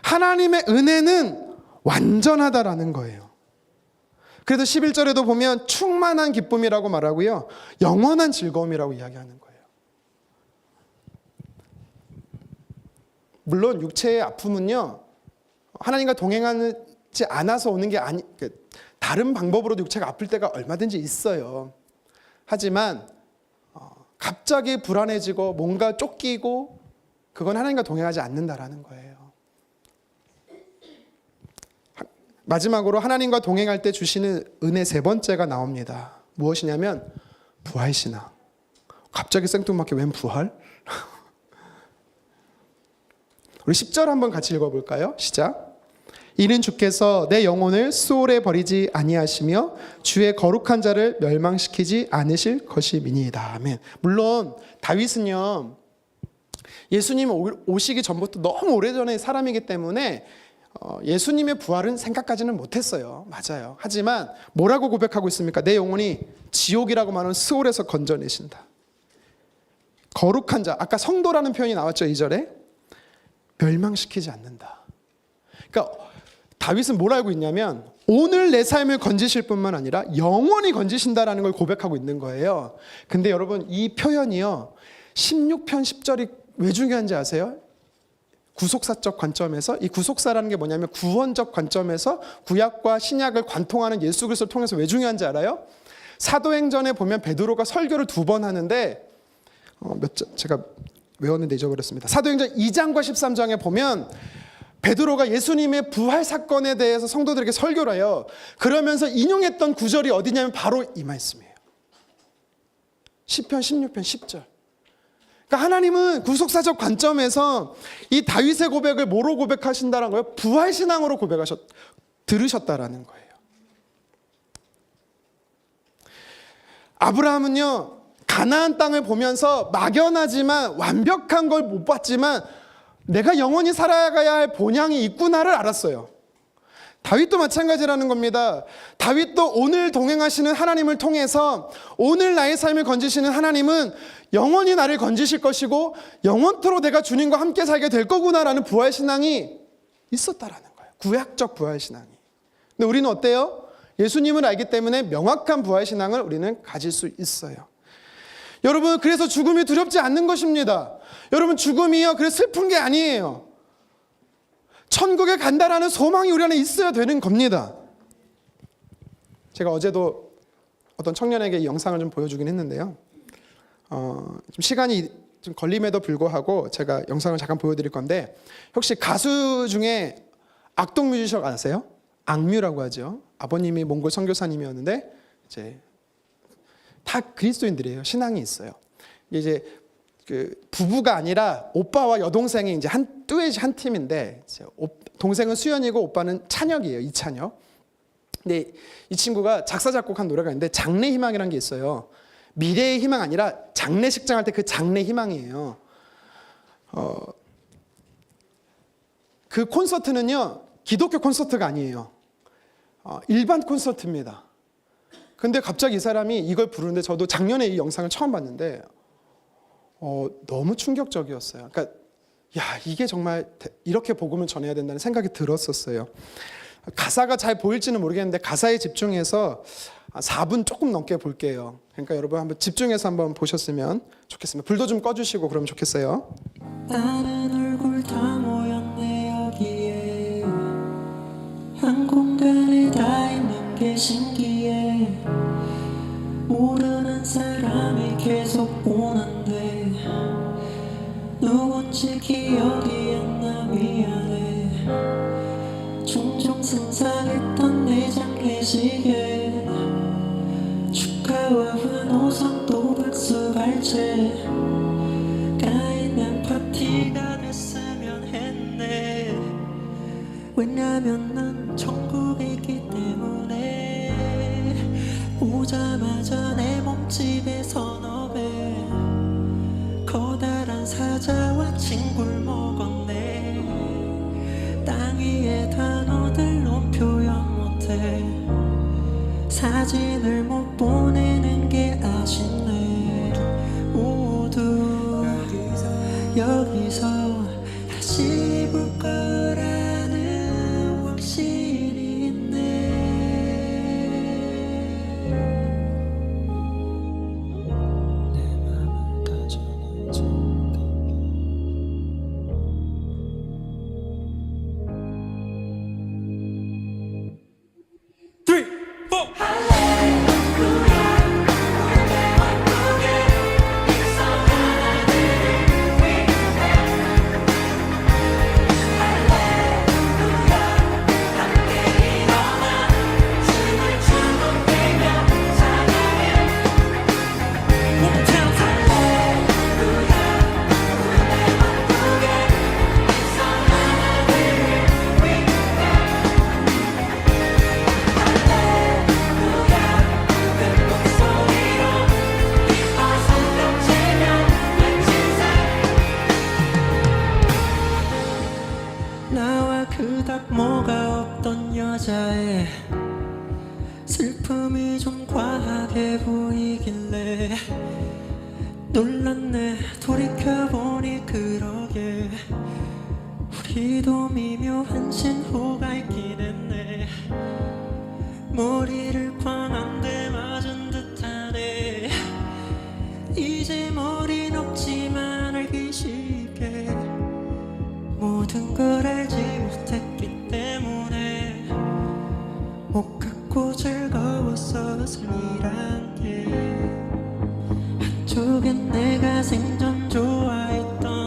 하나님의 은혜는 완전하다라는 거예요. 그래서 11절에도 보면 충만한 기쁨이라고 말하고요, 영원한 즐거움이라고 이야기하는 거예요. 물론 육체의 아픔은요, 하나님과 동행하지 않아서 오는 게 다른 방법으로도 육체가 아플 때가 얼마든지 있어요. 하지만 갑자기 불안해지고 뭔가 쫓기고, 그건 하나님과 동행하지 않는다라는 거예요. 마지막으로 하나님과 동행할 때 주시는 은혜 세 번째가 나옵니다. 무엇이냐면 부활신앙. 갑자기 생뚱맞게 웬 부활? 우리 10절 한번 같이 읽어볼까요? 시작. 이는 주께서 내 영혼을 수월에 버리지 아니하시며 주의 거룩한 자를 멸망시키지 않으실 것임이니이다. 아멘. 물론 다윗은요, 예수님 오시기 전부터 너무 오래전의 사람이기 때문에 예수님의 부활은 생각까지는 못했어요. 맞아요. 하지만 뭐라고 고백하고 있습니까? 내 영혼이 지옥이라고 말하는 스올에서 건져내신다. 거룩한 자, 아까 성도라는 표현이 나왔죠, 2절에. 멸망시키지 않는다. 그러니까 다윗은 뭘 알고 있냐면 오늘 내 삶을 건지실 뿐만 아니라 영원히 건지신다라는 걸 고백하고 있는 거예요. 근데 여러분, 이 표현이요, 16편 10절이 왜 중요한지 아세요? 구속사적 관점에서, 이 구속사라는 게 뭐냐면 구원적 관점에서 구약과 신약을 관통하는 예수 그리스도를 통해서 왜 중요한지 알아요? 사도행전에 보면 베드로가 설교를 2번 하는데 제가 외웠는데 잊어버렸습니다. 사도행전 2장과 13장에 보면 베드로가 예수님의 부활 사건에 대해서 성도들에게 설교를 해요. 그러면서 인용했던 구절이 어디냐면 바로 이 말씀이에요. 시편 16편 10절. 그러니까 하나님은 구속사적 관점에서 이 다윗의 고백을 뭐로 고백하신다는 거예요? 부활신앙으로 들으셨다라는 거예요. 아브라함은요, 가나안 땅을 보면서 막연하지만 완벽한 걸 못 봤지만 내가 영원히 살아가야 할 본향이 있구나를 알았어요. 다윗도 마찬가지라는 겁니다. 다윗도 오늘 동행하시는 하나님을 통해서 오늘 나의 삶을 건지시는 하나님은 영원히 나를 건지실 것이고 영원토록 내가 주님과 함께 살게 될 거구나라는 부활신앙이 있었다라는 거예요. 구약적 부활신앙이. 근데 우리는 어때요? 예수님을 알기 때문에 명확한 부활신앙을 우리는 가질 수 있어요. 여러분, 그래서 죽음이 두렵지 않는 것입니다. 여러분, 죽음이요, 그래서 슬픈 게 아니에요. 천국에 간다라는 소망이 우리 안에 있어야 되는 겁니다. 제가 어제도 어떤 청년에게 이 영상을 좀 보여주긴 했는데요. 좀 시간이 좀 걸림에도 불구하고 제가 영상을 잠깐 보여드릴 건데, 혹시 가수 중에 악동 뮤지션 아세요? 악뮤라고 하죠. 아버님이 몽골 선교사님이었는데 이제 다 그리스도인들이에요. 신앙이 있어요. 이제 그 부부가 아니라 오빠와 여동생이 이제 한 듀엣이 한 팀인데, 동생은 수연이고 오빠는 찬혁이에요. 이찬혁. 근데 이 친구가 작사 작곡한 노래가 있는데 장래희망이라는 게 있어요. 미래의 희망 아니라 장례식장 할 때 그 장래희망이에요. 그 콘서트는요, 기독교 콘서트가 아니에요. 일반 콘서트입니다. 근데 갑자기 이 사람이 이걸 부르는데, 저도 작년에 이 영상을 처음 봤는데 너무 충격적이었어요. 그러니까 야, 이게 정말 이렇게 복음을 전해야 된다는 생각이 들었었어요. 가사가 잘 보일지는 모르겠는데 가사에 집중해서 4분 조금 넘게 볼게요. 그러니까 여러분 한번 집중해서 한번 보셨으면 좋겠습니다. 불도 좀 꺼주시고 그러면 좋겠어요. 아는 얼굴 다 모였네 여기에, 한 공간에 다 있는 게 신기해. 모르는 사람이 계속 오는데 누군지 기억이 안 나. 미안해. 종종 상상했던 내 장례식에 축하와 환호성 또 박수 발채 까이는 파티가 됐으면 했네. 왜냐면 난 천국에 있기 때문에. 오자마자 내 몸집에 서너 배 커다란 사자와 친구를 먹었네. 땅 위의 단어들로 표현 못해. 사진을 못 보내는 게 아쉽네. 모두 여기서 다시 볼 거라는 확신이 있네. 내 맘을 가져가지. 나와 그닥 뭐가 없던 여자의 슬픔이 좀 과하게 보이길래 놀랐네. 돌이켜보니 그러게 우리도 미묘한 신호가 있긴 했네. 머리를 쾅 한 대 맞은 듯하네. 이제 머린 없지만 알기 쉽게 모든 걸 알지 못했기 때문에 못 갖고 즐거웠어. 삶이란 게 한쪽엔 내가 생전 좋아했던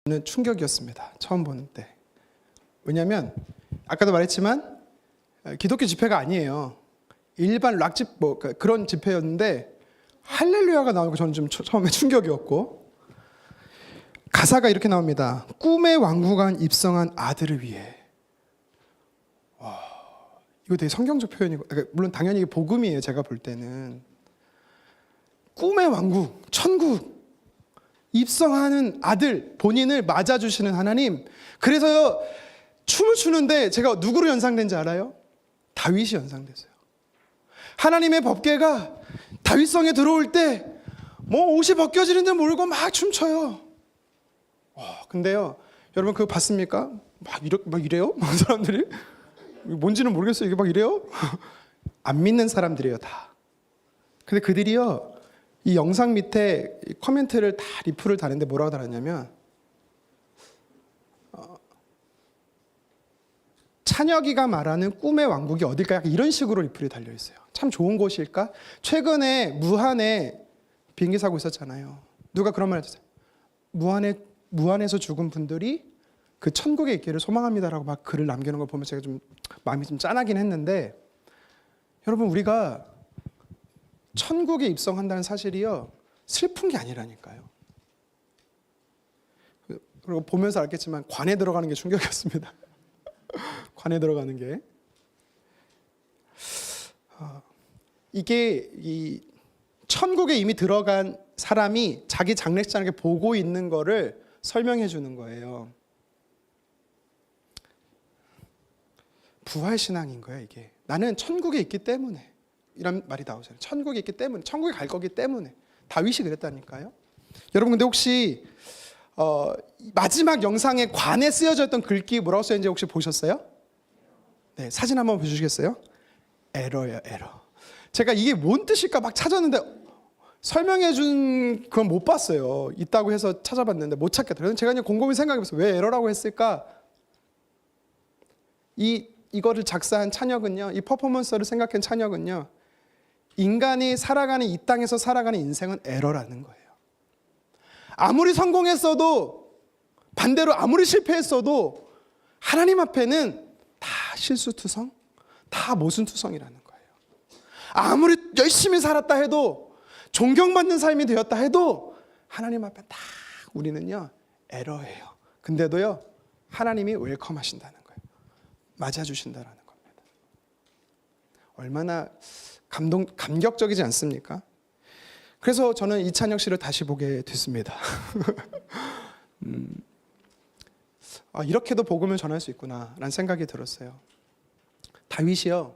저는 충격이었습니다. 처음 본 때. 왜냐하면 아까도 말했지만 기독교 집회가 아니에요. 일반 락집 뭐 그런 집회였는데 할렐루야가 나오고 저는 좀 처음에 충격이었고, 가사가 이렇게 나옵니다. 꿈의 왕국안 입성한 아들을 위해. 와, 이거 되게 성경적 표현이고, 물론 당연히 이게 복음이에요. 제가 볼 때는 꿈의 왕국, 천국 입성하는 아들, 본인을 맞아주시는 하나님. 그래서 춤을 추는데 제가 누구로 연상된지 알아요? 다윗이 연상됐어요. 하나님의 법궤가 다윗성에 들어올 때 뭐 옷이 벗겨지는 줄 모르고 막 춤춰요. 근데요, 여러분 그거 봤습니까? 막 이래요? 막 사람들이 뭔지는 모르겠어요. 이게 막 이래요? 안 믿는 사람들이에요, 다. 근데 그들이요, 이 영상 밑에 코멘트를 다 리플을 다는데 뭐라고 달았냐면, 찬혁이가 말하는 꿈의 왕국이 어딜까? 약간 이런 식으로 리플이 달려 있어요. 참 좋은 곳일까? 최근에 무한에 비행기 사고 있었잖아요. 누가 그런 말 했어요. 무한에서 죽은 분들이 그 천국에 있기를 소망합니다라고 막 글을 남기는 걸 보면 제가 좀 마음이 좀 짠하긴 했는데, 여러분 우리가 천국에 입성한다는 사실이요, 슬픈 게 아니라니까요. 그리고 보면서 알겠지만 관에 들어가는 게 충격이었습니다. 관에 들어가는 게 이게 이 천국에 이미 들어간 사람이 자기 장례식장에 보고 있는 거를 설명해 주는 거예요. 부활신앙인 거예요. 이게 나는 천국에 있기 때문에, 이런 말이 나오잖아요. 천국에 있기 때문에, 천국에 갈 거기 때문에. 다윗이 그랬다니까요. 여러분 근데 혹시 마지막 영상에 관에 쓰여져 있던 글귀 뭐라고 써있는지 혹시 보셨어요? 네, 사진 한번 보여주시겠어요? 에러예요, 에러. 제가 이게 뭔 뜻일까 막 찾았는데 설명해 준 그건 못 봤어요. 있다고 해서 찾아봤는데 못 찾겠더라고요. 제가 그냥 곰곰이 생각해봤어요. 왜 에러라고 했을까? 이거를 작사한 찬혁은요, 이 퍼포먼스를 생각한 찬혁은요, 인간이 살아가는, 이 땅에서 살아가는 인생은 에러라는 거예요. 아무리 성공했어도, 반대로 아무리 실패했어도 하나님 앞에는 다 실수투성, 다 모순투성이라는 거예요. 아무리 열심히 살았다 해도, 존경받는 삶이 되었다 해도 하나님 앞에 다 우리는요 에러예요. 근데도요 하나님이 웰컴하신다는 거예요. 맞아주신다라는 겁니다. 얼마나 감격적이지 않습니까? 그래서 저는 이찬혁 씨를 다시 보게 됐습니다. 이렇게도 복음을 전할 수 있구나라는 생각이 들었어요. 다윗이요,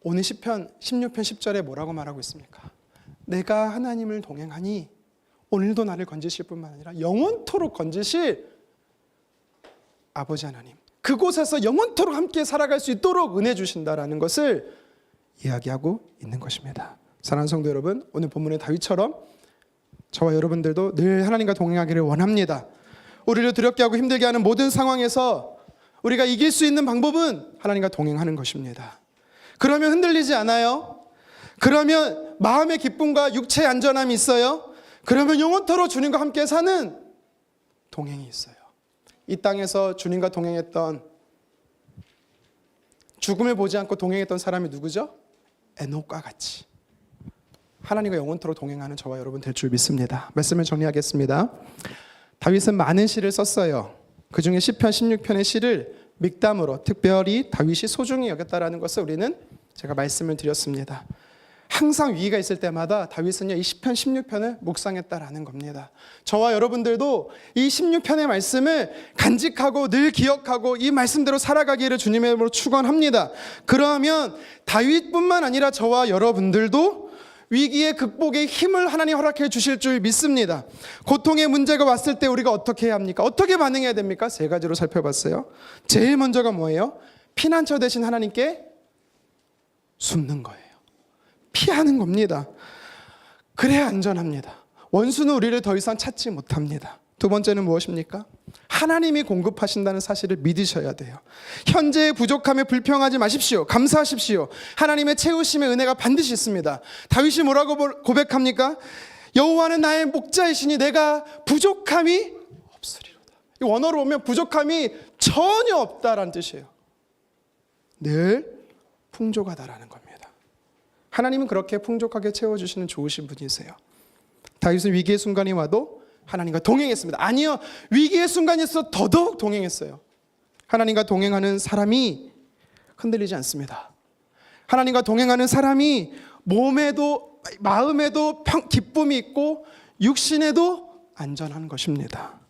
오늘 시편 16편 10절에 뭐라고 말하고 있습니까? 내가 하나님을 동행하니 오늘도 나를 건지실 뿐만 아니라 영원토록 건지실 아버지 하나님, 그곳에서 영원토록 함께 살아갈 수 있도록 은혜 주신다라는 것을 이야기하고 있는 것입니다. 사랑하는 성도 여러분, 오늘 본문의 다윗처럼 저와 여러분들도 늘 하나님과 동행하기를 원합니다. 우리를 두렵게 하고 힘들게 하는 모든 상황에서 우리가 이길 수 있는 방법은 하나님과 동행하는 것입니다. 그러면 흔들리지 않아요. 그러면 마음의 기쁨과 육체의 안전함이 있어요. 그러면 영원토록 주님과 함께 사는 동행이 있어요. 이 땅에서 주님과 동행했던, 죽음을 보지 않고 동행했던 사람이 누구죠? 에녹과 같이 하나님과 영원토록 동행하는 저와 여러분 될 줄 믿습니다. 말씀을 정리하겠습니다. 다윗은 많은 시를 썼어요. 그 중에 시편 16편의 시를 믹담으로 특별히 다윗이 소중히 여겼다라는 것을 우리는 제가 말씀을 드렸습니다. 항상 위기가 있을 때마다 다윗은요 이 시편 16편을 묵상했다라는 겁니다. 저와 여러분들도 이 16편의 말씀을 간직하고 늘 기억하고 이 말씀대로 살아가기를 주님의 이름으로 축원합니다. 그러면 다윗뿐만 아니라 저와 여러분들도 위기의 극복의 힘을 하나님 허락해 주실 줄 믿습니다. 고통의 문제가 왔을 때 우리가 어떻게 해야 합니까? 어떻게 반응해야 됩니까? 세 가지로 살펴봤어요. 제일 먼저가 뭐예요? 피난처 대신 하나님께 숨는 거예요. 피하는 겁니다. 그래야 안전합니다. 원수는 우리를 더 이상 찾지 못합니다. 두 번째는 무엇입니까? 하나님이 공급하신다는 사실을 믿으셔야 돼요. 현재의 부족함에 불평하지 마십시오. 감사하십시오. 하나님의 채우심의 은혜가 반드시 있습니다. 다윗이 뭐라고 고백합니까? 여호와는 나의 목자이시니 내가 부족함이 없으리로다. 이 원어로 보면 부족함이 전혀 없다라는 뜻이에요. 늘 풍족하다라는 겁니다. 하나님은 그렇게 풍족하게 채워주시는 좋으신 분이세요. 다윗은 위기의 순간이 와도 하나님과 동행했습니다. 아니요, 위기의 순간이 있어 더더욱 동행했어요. 하나님과 동행하는 사람이 흔들리지 않습니다. 하나님과 동행하는 사람이 몸에도 마음에도 기쁨이 있고 육신에도 안전한 것입니다.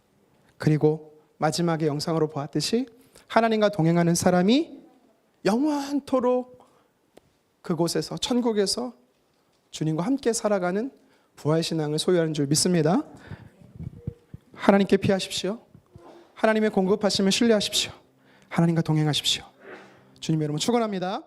그리고 마지막에 영상으로 보았듯이 하나님과 동행하는 사람이 영원토록 그곳에서 천국에서 주님과 함께 살아가는 부활신앙을 소유하는 줄 믿습니다. 하나님께 피하십시오. 하나님의 공급하심을 신뢰하십시오. 하나님과 동행하십시오. 주님의 이름으로 축원합니다.